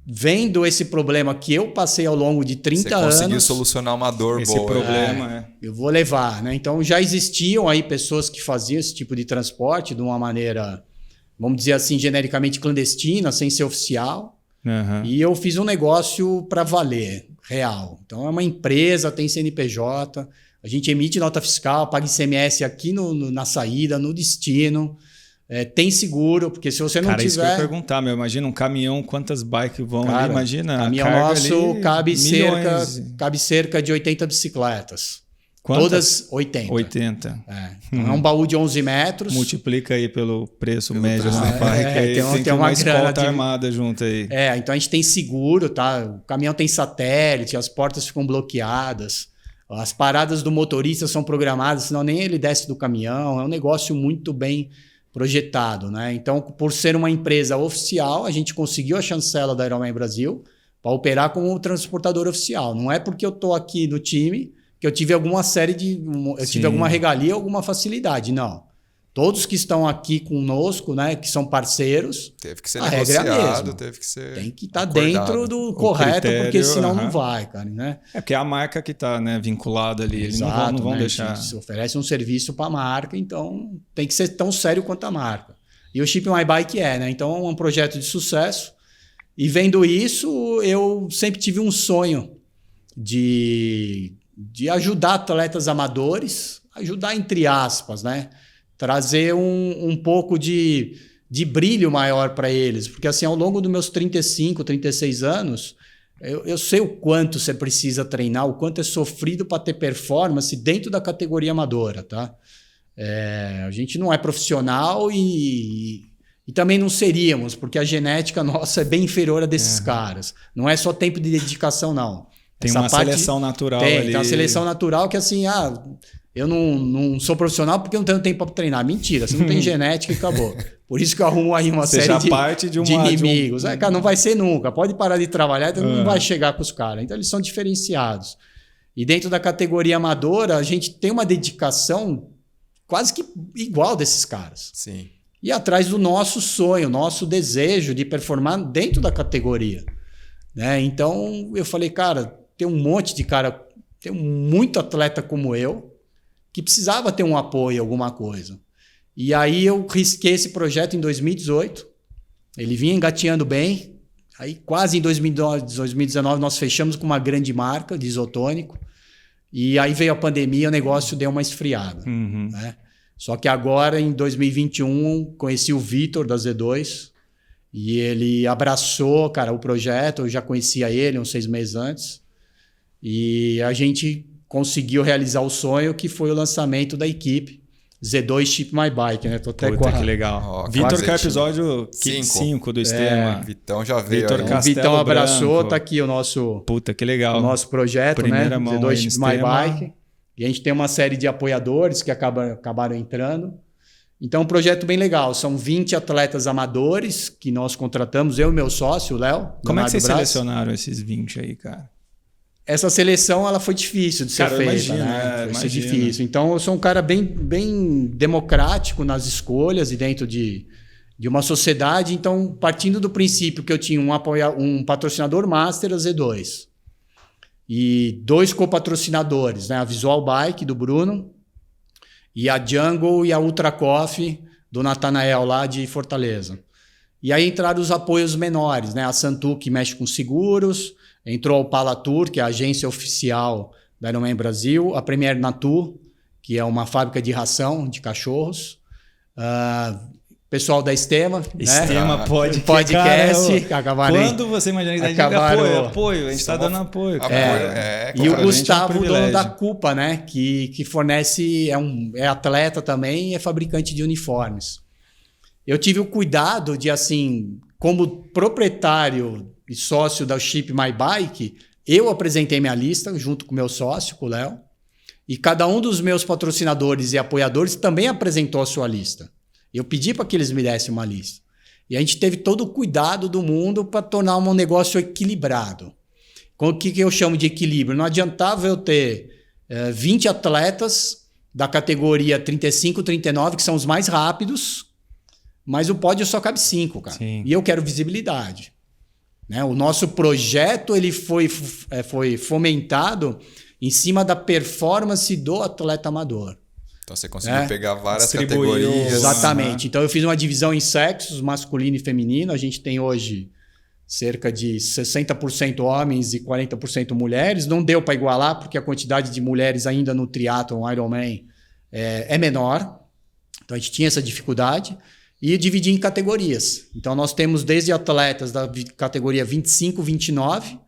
Vendo esse problema que eu passei ao longo de 30 anos... Você conseguiu solucionar uma dor esse boa. Problema, Eu vou levar, né? Então já existiam aí pessoas que faziam esse tipo de transporte de uma maneira, vamos dizer assim, genericamente clandestina, sem ser oficial. Uhum. E eu fiz um negócio para valer, real. Então é uma empresa, tem CNPJ, a gente emite nota fiscal, paga ICMS aqui na saída, no destino... tem seguro, porque se você não tiver... Isso que eu ia perguntar, imagina um caminhão, quantas bikes vão ali, imagina. Caminhão nosso cabe cerca de 80 bicicletas. Quantas? Todas 80. 80. Então é um baú de 11 metros. Multiplica aí pelo preço médio da bike. Aí tem uma escolta armada junto aí. Então a gente tem seguro, tá? O caminhão tem satélite, as portas ficam bloqueadas. As paradas do motorista são programadas, senão nem ele desce do caminhão. É um negócio muito bem... projetado, né? Então, por ser uma empresa oficial, a gente conseguiu a chancela da Ironman Brasil para operar como transportador oficial. Não é porque eu estou aqui no time que eu tive alguma tive alguma regalia, alguma facilidade, não. Todos que estão aqui conosco, né, que são parceiros, teve que ser negociado, teve que ser tem que estar dentro do correto, critério, porque senão não vai, cara, né? Porque é a marca que está, né, vinculada ali, eles não vão deixar. A gente oferece um serviço para a marca, então tem que ser tão sério quanto a marca. E o Ship My Bike né? Então é um projeto de sucesso. E vendo isso, eu sempre tive um sonho de ajudar atletas amadores, ajudar entre aspas, né? Trazer um pouco de brilho maior para eles. Porque assim, ao longo dos meus 35, 36 anos, eu sei o quanto você precisa treinar, o quanto é sofrido para ter performance dentro da categoria amadora, tá? A gente não é profissional e também não seríamos, porque a genética nossa é bem inferior a desses caras. Não é só tempo de dedicação, não. Tem uma seleção natural ali. Tem uma seleção natural que assim... eu não sou profissional porque eu não tenho tempo para treinar. Mentira, você não tem genética e acabou. Por isso que eu arrumo aí uma série de inimigos. Cara, não vai ser nunca. Pode parar de trabalhar, então não vai chegar com os caras. Então eles são diferenciados. E dentro da categoria amadora, a gente tem uma dedicação quase que igual desses caras. Sim. E atrás do nosso sonho, nosso desejo de performar dentro da categoria. Né? Então eu falei, cara, tem um monte de cara, tem muito atleta como eu, que precisava ter um apoio, alguma coisa. E aí eu risquei esse projeto em 2018. Ele vinha engateando bem. Aí quase em 2019 nós fechamos com uma grande marca de isotônico. E aí veio a pandemia, o negócio deu uma esfriada. Né? Só que agora, em 2021, conheci o Vitor da Z2. E ele abraçou, cara, o projeto. Eu já conhecia ele uns 6 meses antes. E a gente... conseguiu realizar o sonho, que foi o lançamento da equipe Z2 Ship My Bike, né? Tô até que legal. Vitor, que é o episódio 5 do Extrema. Vitão já veio. O Vitão abraçou, tá aqui o nosso... que legal. O nosso projeto, primeira né? Z2 Ship My Bike. E a gente tem uma série de apoiadores que acabaram entrando. Então, um projeto bem legal. São 20 atletas amadores que nós contratamos, eu e meu sócio, o Léo. Como é que vocês selecionaram esses 20 aí, cara? Essa seleção ela foi difícil de ser feita, imagino, né? Foi difícil. Então, eu sou um cara bem democrático nas escolhas e dentro de uma sociedade. Então, partindo do princípio que eu tinha um patrocinador master, a Z2, e 2 copatrocinadores, né? A Visual Bike, do Bruno, e a Jungle e a Ultra Coffee, do Natanael, lá de Fortaleza. E aí entraram os apoios menores, né? A Santu, que mexe com seguros... Entrou a Opala Tour, que é a agência oficial da Ironman Brasil. A Premier Natur, que é uma fábrica de ração de cachorros. Pessoal da Estema. Estema, né? Podcast. Cara, quando você imagina que apoio, a gente está dando apoio. E o Gustavo, dono da Culpa, né? Que fornece, é atleta também e é fabricante de uniformes. eu tive o cuidado de, assim, como proprietário e sócio da Ship My Bike, eu apresentei minha lista junto com o meu sócio, com o Léo, e cada um dos meus patrocinadores e apoiadores também apresentou a sua lista. Eu pedi para que eles me dessem uma lista. E a gente teve todo o cuidado do mundo para tornar um negócio equilibrado. O que eu chamo de equilíbrio? Não adiantava eu ter 20 atletas da categoria 35, 39, que são os mais rápidos, mas o pódio só cabe 5, cara. Sim. E eu quero visibilidade. Né? O nosso projeto ele foi fomentado em cima da performance do atleta amador. Então você conseguiu pegar várias Distribuiu. categorias. Exatamente. Então eu fiz uma divisão em sexos, masculino e feminino. A gente tem hoje cerca de 60% homens e 40% mulheres. Não deu para igualar, porque a quantidade de mulheres ainda no triatlon Ironman é menor. Então a gente tinha essa dificuldade. E dividir em categorias. Então nós temos desde atletas da categoria 25, 29,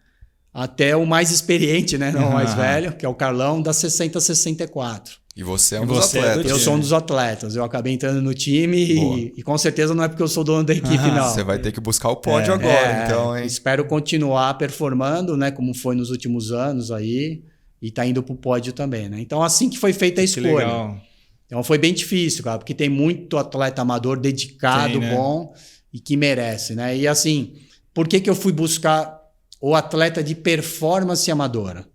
até o mais experiente, né? Não o mais velho, que é o Carlão, da 60 a 64. E você é um dos atletas. Eu sou um dos atletas. Eu acabei entrando no time e com certeza não é porque eu sou dono da equipe, não. Você vai ter que buscar o pódio agora, então, hein? Espero continuar performando, né? Como foi nos últimos anos aí. E tá indo pro pódio também, né? Então, assim que foi feita a escolha. Legal. Então foi bem difícil, cara, porque tem muito atleta amador dedicado, né? Bom e que merece, né? E assim, por que eu fui buscar o atleta de performance amadora?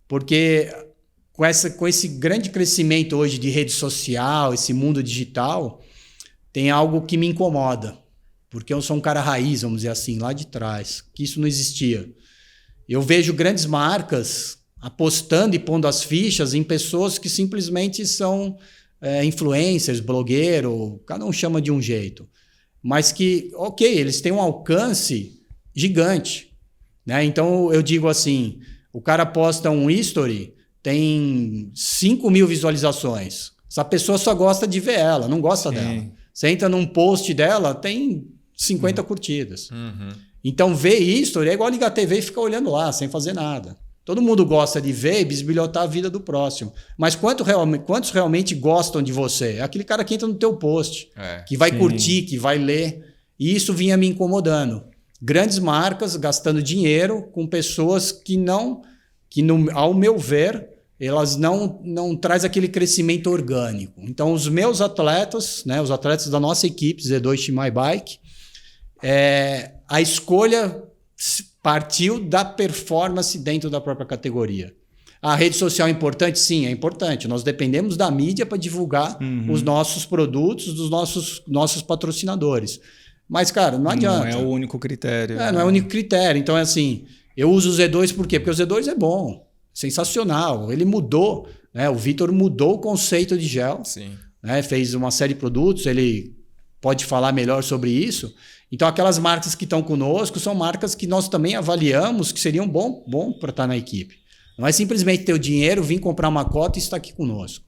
Porque com esse grande crescimento hoje de rede social, esse mundo digital, tem algo que me incomoda. Porque eu sou um cara raiz, vamos dizer assim, lá de trás, que isso não existia. Eu vejo grandes marcas apostando e pondo as fichas em pessoas que simplesmente são influencers, blogueiro, cada um chama de um jeito. Mas que, ok, eles têm um alcance gigante. Né? Então eu digo assim, o cara posta um history, tem 5 mil visualizações. Essa pessoa só gosta de ver ela, não gosta dela. Você entra num post dela, tem 50 curtidas. Então ver history é igual ligar a TV e ficar olhando lá, sem fazer nada. Todo mundo gosta de ver e bisbilhotar a vida do próximo. Mas quantos realmente gostam de você? É aquele cara que entra no teu post, que vai curtir, que vai ler. E isso vinha me incomodando. Grandes marcas gastando dinheiro com pessoas que ao meu ver, elas não trazem aquele crescimento orgânico. Então, os meus atletas, né, os atletas da nossa equipe, Z2 Team My Bike, a escolha partiu da performance dentro da própria categoria. A rede social é importante? Sim, é importante. Nós dependemos da mídia para divulgar os nossos produtos dos nossos patrocinadores. Mas, cara, não adianta. Não é o único critério. Não é o único critério. Então, é assim, eu uso o Z2 por quê? Porque o Z2 é bom, sensacional. Ele mudou, né? O Vitor mudou o conceito de gel. Sim. Né? Fez uma série de produtos, ele pode falar melhor sobre isso. Então, aquelas marcas que estão conosco são marcas que nós também avaliamos que seriam bom para estar na equipe. Não é simplesmente ter o dinheiro, vir comprar uma cota e estar aqui conosco.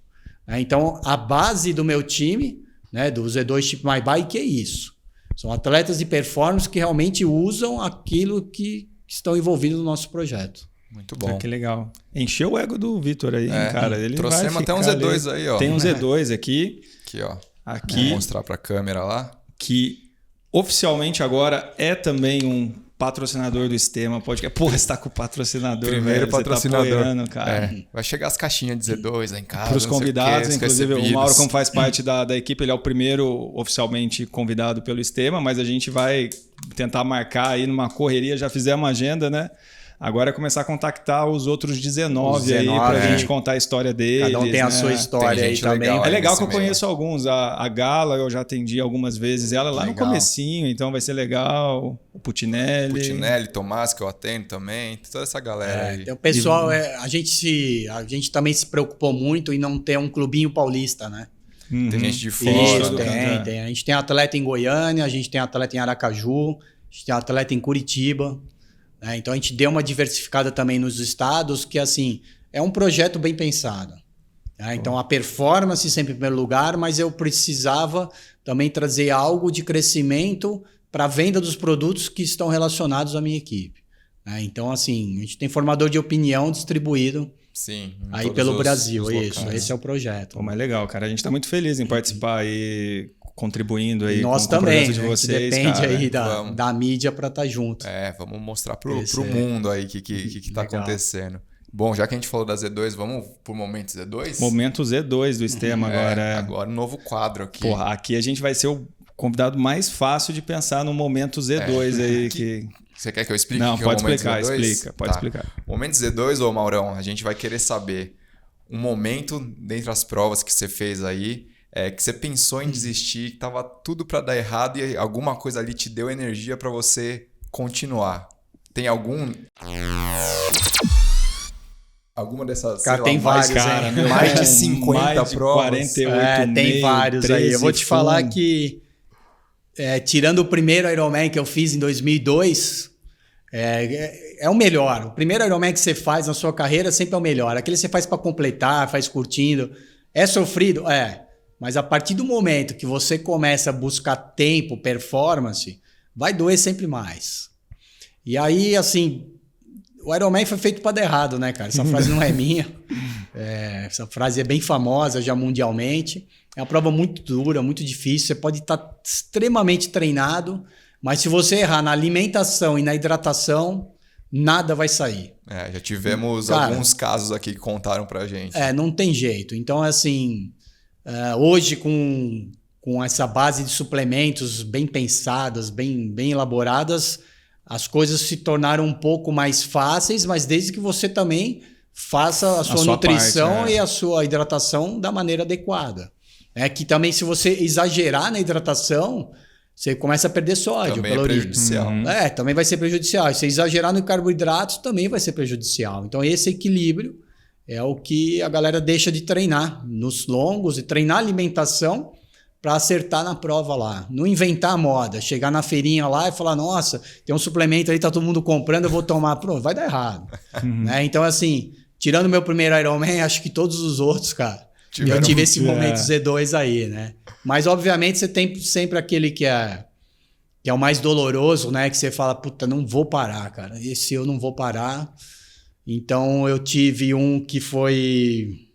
Então, a base do meu time, né, do Z2 Ship My Bike, é isso. São atletas de performance que realmente usam aquilo que estão envolvidos no nosso projeto. Muito bom. Que legal. Encheu o ego do Vitor aí, cara. Ele trouxemos até um Z2 aí, ó. Tem um Z2 aqui. Aqui, ó. Aqui. Vou mostrar para a câmera lá. Que oficialmente agora é também um patrocinador do Estema Podcast. Porra, você tá com o patrocinador, primeiro velho. patrocinador. Você tá apoiando, cara. Vai chegar as caixinhas de Z2 lá em casa. Para os convidados, inclusive recebidos. O Mauro, como faz parte da equipe, ele é o primeiro oficialmente convidado pelo Estema, mas a gente vai tentar marcar aí numa correria, já fizemos uma agenda, né? Agora é começar a contactar os outros 19 aí pra gente contar a história deles. Cada um tem a sua história aí também. É legal que eu conheço alguns. A Gala eu já atendi algumas vezes. Ela lá no comecinho, então vai ser legal. O Putinelli. Tomás, que eu atendo também. Toda essa galera aí. Então, o pessoal, a gente também se preocupou muito em não ter um clubinho paulista, né? Tem gente de fora. Tem. A gente tem atleta em Goiânia, a gente tem atleta em Aracaju, a gente tem atleta em Curitiba. Então a gente deu uma diversificada também nos estados, que assim, é um projeto bem pensado. Então a performance sempre em primeiro lugar, mas eu precisava também trazer algo de crescimento para a venda dos produtos que estão relacionados à minha equipe. Então assim, a gente tem formador de opinião distribuído Sim. Aí pelo Brasil, isso. Esse é o projeto. Pô, mas legal, cara. A gente tá muito feliz em participar aí, contribuindo aí nós com o também, projeto de vocês, depende cara. aí da mídia para estar junto. Vamos mostrar pro mundo aí o que tá acontecendo. Bom, já que a gente falou da Z2, vamos pro Momento Z2? Momento Z2 do Estema agora. Agora um novo quadro aqui. Porra, aqui a gente vai ser o convidado mais fácil de pensar no Momento Z2 aí. Você quer que eu explique? Não, o que pode é o Momento explicar, Z2? explica. Pode explicar. Momento Z2, ô Maurão, a gente vai querer saber um momento dentre das provas que você fez aí, que você pensou em desistir, que tava tudo para dar errado e alguma coisa ali te deu energia para você continuar. Tem alguma dessas, cara, tem vários, cara, mais de 50 mais de provas. 48 tem vários aí. Eu vou te falar que, tirando o primeiro Ironman que eu fiz em 2002, é o melhor. O primeiro Ironman que você faz na sua carreira sempre é o melhor. Aquele você faz para completar, faz curtindo. É sofrido? Mas a partir do momento que você começa a buscar tempo, performance, vai doer sempre mais. E aí, assim... O Ironman foi feito para dar errado, né, cara? Essa frase não é minha. Essa frase é bem famosa já mundialmente. É uma prova muito dura, muito difícil. Você pode estar extremamente treinado, mas se você errar na alimentação e na hidratação, nada vai sair. Já tivemos alguns casos aqui que contaram pra gente. Não tem jeito. Então, assim, hoje com essa base de suplementos bem pensadas, bem elaboradas, as coisas se tornaram um pouco mais fáceis, mas desde que você também faça a sua nutrição parte, e a sua hidratação da maneira adequada. Que também, se você exagerar na hidratação, você começa a perder sódio. Também é prejudicial. Também vai ser prejudicial. Se você exagerar no carboidrato, também vai ser prejudicial. Então, esse equilíbrio é o que a galera deixa de treinar nos longos e treinar a alimentação para acertar na prova lá. Não inventar a moda, chegar na feirinha lá e falar, nossa, tem um suplemento aí, tá todo mundo comprando, eu vou tomar. Pronto, vai dar errado. Então, assim, tirando meu primeiro Ironman, acho que todos os outros, cara, eu tive esse momento Z2 aí, né? Mas, obviamente, você tem sempre aquele que é o mais doloroso, né? Que você fala, puta, não vou parar, cara. Esse eu não vou parar. Então, eu tive um que foi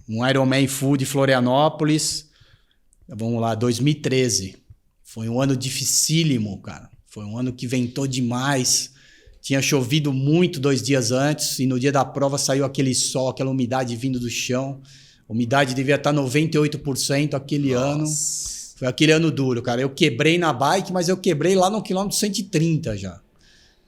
um Ironman Full de Florianópolis. Vamos lá, 2013. Foi um ano dificílimo, cara. Foi um ano que ventou demais. Tinha chovido muito 2 dias antes e no dia da prova saiu aquele sol, aquela umidade vindo do chão. A umidade devia estar 98% aquele ano. Foi aquele ano duro, cara. Eu quebrei na bike, mas eu quebrei lá no quilômetro 130 já.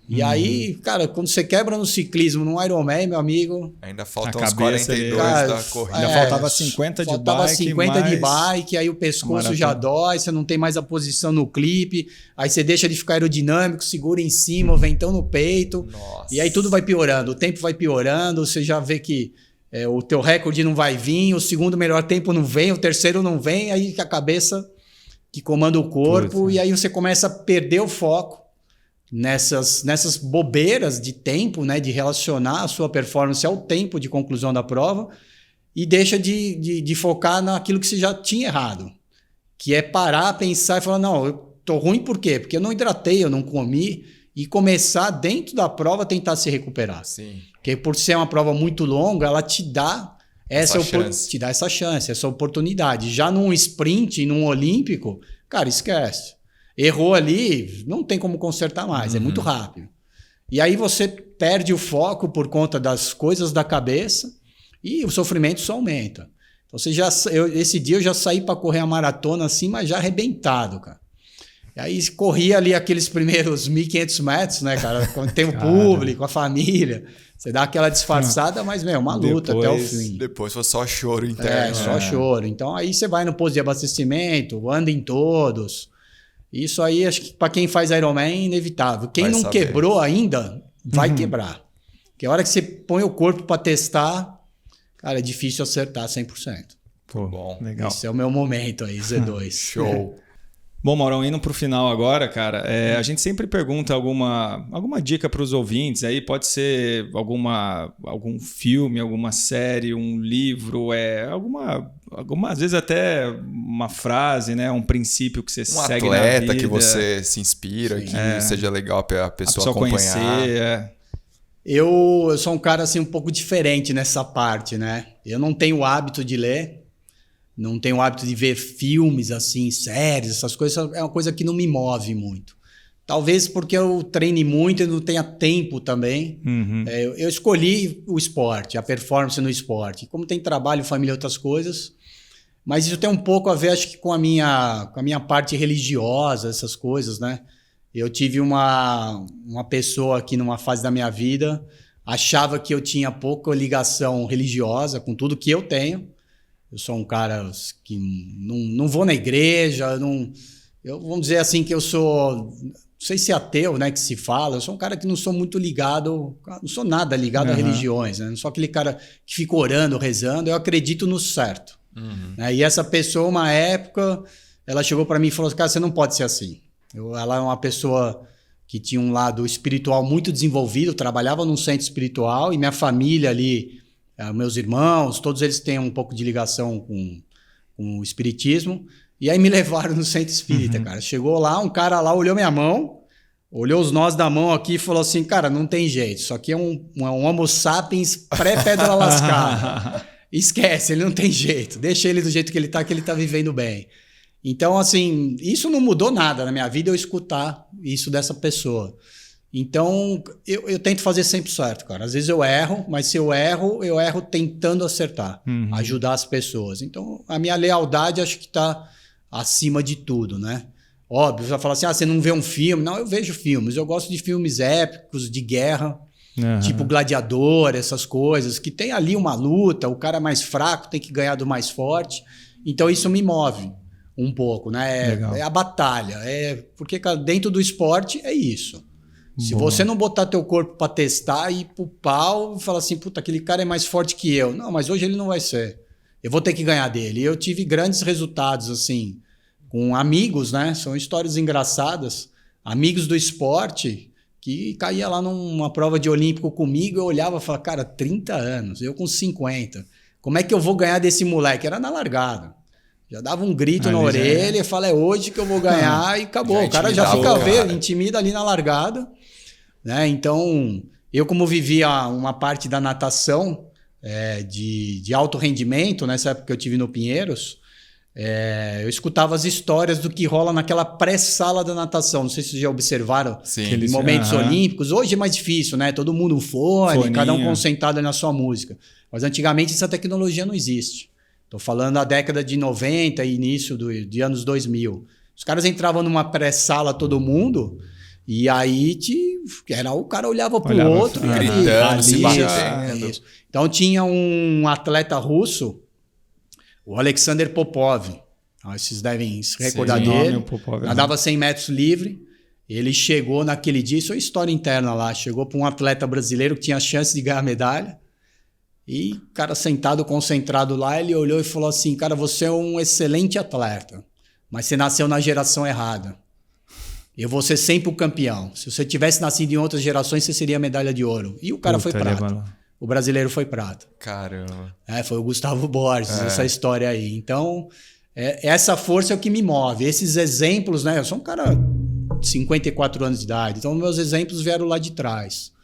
E aí, cara, quando você quebra no ciclismo, num Ironman, meu amigo... Ainda faltam uns 42 da corrida. Ainda faltava 50 de bike. Faltava 50 de bike, aí o pescoço já dói, você não tem mais a posição no clipe, aí você deixa de ficar aerodinâmico, segura em cima, o ventão no peito. Nossa. E aí tudo vai piorando, o tempo vai piorando, você já vê que o teu recorde não vai vir, o segundo melhor tempo não vem, o terceiro não vem, aí a cabeça que comanda o corpo, e aí você começa a perder o foco nessas bobeiras de tempo, né, de relacionar a sua performance ao tempo de conclusão da prova e deixa de focar naquilo que você já tinha errado, que é parar, pensar e falar, não, eu tô ruim por quê? Porque eu não hidratei, eu não comi, e começar dentro da prova a tentar se recuperar. Sim. Porque por ser uma prova muito longa, ela te dá essa chance, essa oportunidade. Já num sprint, num olímpico, cara, esquece. Errou ali, não tem como consertar mais, é muito rápido. E aí você perde o foco por conta das coisas da cabeça e o sofrimento só aumenta. Então esse dia eu já saí para correr a maratona assim, mas já arrebentado, cara. E aí corria ali aqueles primeiros 1.500 metros, né, cara? Quando tem o público, a família. Você dá aquela disfarçada, mas, uma luta até o fim. Depois foi só choro interno. Só choro. Então aí você vai no posto de abastecimento, anda em todos... Isso aí, acho que para quem faz Ironman é inevitável. Quem não quebrou ainda, vai quebrar. Porque a hora que você põe o corpo para testar, cara, é difícil acertar 100%. Pô, bom, legal. Esse é o meu momento aí, Z2. Show. Bom, Maurão, indo para o final agora, cara, a gente sempre pergunta alguma dica para os ouvintes, aí pode ser algum filme, alguma série, um livro, às vezes até uma frase, né, um princípio que você segue na vida. Um atleta que você se inspira, que seja legal para a pessoa acompanhar. Conhecer, Eu sou um cara assim um pouco diferente nessa parte, né? Eu não tenho o hábito de ler, não tenho o hábito de ver filmes assim, séries, essas coisas, é uma coisa que não me move muito. Talvez porque eu treine muito e não tenha tempo também. Eu escolhi o esporte, a performance no esporte. Como tem trabalho, família e outras coisas, mas isso tem um pouco a ver, acho que com a minha parte religiosa, essas coisas, né? Eu tive uma pessoa aqui numa fase da minha vida, achava que eu tinha pouca ligação religiosa com tudo que eu tenho. Eu sou um cara que não vou na igreja, vamos dizer assim que eu sou, não sei se ateu, né, que se fala, eu sou um cara que não sou muito ligado, não sou nada ligado a religiões, né? Não sou aquele cara que fica orando, rezando, eu acredito no certo. Né? E essa pessoa, uma época, ela chegou para mim e falou assim, cara, você não pode ser assim. Ela é uma pessoa que tinha um lado espiritual muito desenvolvido, trabalhava num centro espiritual e minha família ali, meus irmãos, todos eles têm um pouco de ligação com o espiritismo. E aí me levaram no centro espírita, cara. Chegou lá, um cara lá olhou minha mão, olhou os nós da mão aqui e falou assim, cara, não tem jeito, isso aqui é um homo sapiens pré-pedra lascada. Esquece, ele não tem jeito, deixa ele do jeito que ele tá vivendo bem. Então, assim, isso não mudou nada na minha vida, eu escutar isso dessa pessoa. Então, eu tento fazer sempre certo, cara. Às vezes eu erro, mas se eu erro tentando acertar, ajudar as pessoas. Então, a minha lealdade acho que está acima de tudo, né? Óbvio, você vai falar assim, você não vê um filme? Não, eu vejo filmes. Eu gosto de filmes épicos, de guerra, tipo Gladiador, essas coisas, que tem ali uma luta, o cara mais fraco tem que ganhar do mais forte. Então, isso me move um pouco, né? É a batalha. Porque cara, dentro do esporte é isso. Se você não botar teu corpo para testar e ir pro pau e falar assim, puta, aquele cara é mais forte que eu. Não, mas hoje ele não vai ser. Eu vou ter que ganhar dele. E eu tive grandes resultados, assim, com amigos, né? São histórias engraçadas. Amigos do esporte que caía lá numa prova de olímpico comigo, eu olhava e falava, cara, 30 anos, eu com 50. Como é que eu vou ganhar desse moleque? Era na largada. Já dava um grito na orelha e fala, é hoje que eu vou ganhar e acabou. O cara já fica vendo, intimida ali na largada. Né? Então, eu como vivia uma parte da natação de alto rendimento, nessa época que eu tive no Pinheiros, eu escutava as histórias do que rola naquela pré-sala da natação. Não sei se vocês já observaram em momentos olímpicos. Hoje é mais difícil, né? Todo mundo fone, cada um concentrado na sua música. Mas antigamente essa tecnologia não existe. Estou falando da década de 90 e início de anos 2000. Os caras entravam numa pré-sala todo mundo e aí o cara olhava para o outro e gritando, se batendo. Então tinha um atleta russo, o Alexander Popov. Vocês devem se recordar dele. Nadava 100 metros livre. Ele chegou naquele dia, isso é história interna lá, chegou para um atleta brasileiro que tinha chance de ganhar medalha. E o cara sentado, concentrado lá, ele olhou e falou assim, cara, você é um excelente atleta, mas você nasceu na geração errada. Eu vou ser sempre o campeão. Se você tivesse nascido em outras gerações, você seria medalha de ouro. E o cara foi prata. O brasileiro foi prata. Caramba. Foi o Gustavo Borges, essa história aí. Então, essa força é o que me move. Esses exemplos, né? Eu sou um cara de 54 anos de idade, então meus exemplos vieram lá de trás.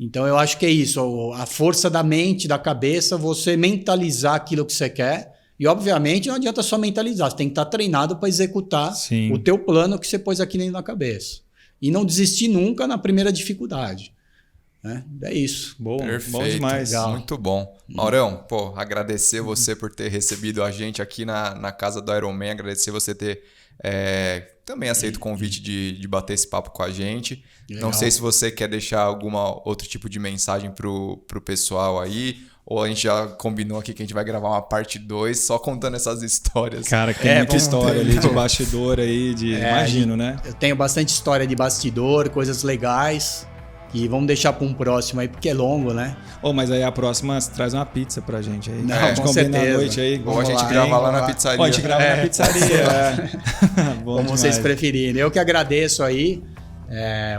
Então eu acho que é isso, a força da mente, da cabeça, você mentalizar aquilo que você quer. E obviamente não adianta só mentalizar, você tem que estar treinado para executar o teu plano que você pôs aqui dentro da cabeça. E não desistir nunca na primeira dificuldade. É isso. Perfeito. Bom demais. Legal. Muito bom. Maurão, agradecer você por ter recebido a gente aqui na casa do Ironman, agradecer você ter também aceito o convite de bater esse papo com a gente. Legal. Não sei se você quer deixar algum outro tipo de mensagem pro pessoal aí, ou a gente já combinou aqui que a gente vai gravar uma parte 2 só contando essas histórias. Cara, que tem muita história ali de bastidor aí, imagino, né? Eu tenho bastante história de bastidor, coisas legais. E vamos deixar para um próximo aí, porque é longo, né? Mas aí a próxima você traz uma pizza pra gente aí. Não, com certeza. Noite aí. Ou a gente grava lá na pizzaria. Ou a gente grava na pizzaria. Como vocês preferirem. Eu que agradeço aí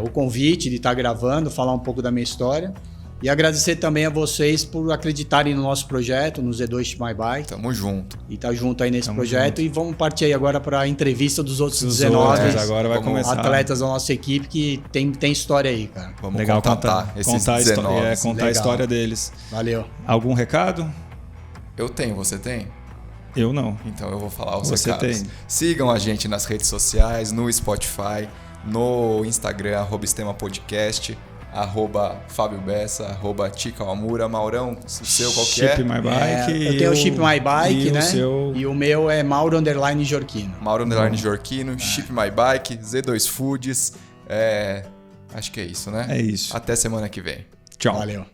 o convite de estar gravando, falar um pouco da minha história. E agradecer também a vocês por acreditarem no nosso projeto, no Z2 Ship My Bike. Tamo junto. E tá junto aí nesse projeto. Junto. E vamos partir aí agora para a entrevista dos outros 19 agora vai começar. Atletas da nossa equipe que tem história aí, cara. Vamos legal contar esses 19. Contar a história deles. Valeu. Algum recado? Eu tenho, você tem? Eu não. Então eu vou falar os Você recados. tem. Sigam a gente nas redes sociais, no Spotify, no Instagram, @StemaPodcast, @Fábio Bessa, @Tica Amura. Maurão, o seu qual que é? Ship My Bike. Eu tenho o Ship My Bike, né? Seu... E o meu é Mauro_Jorquino. Mauro_Jorquino, Ship My Bike, Z2 Foods. Acho que é isso, né? É isso. Até semana que vem. Tchau. Valeu.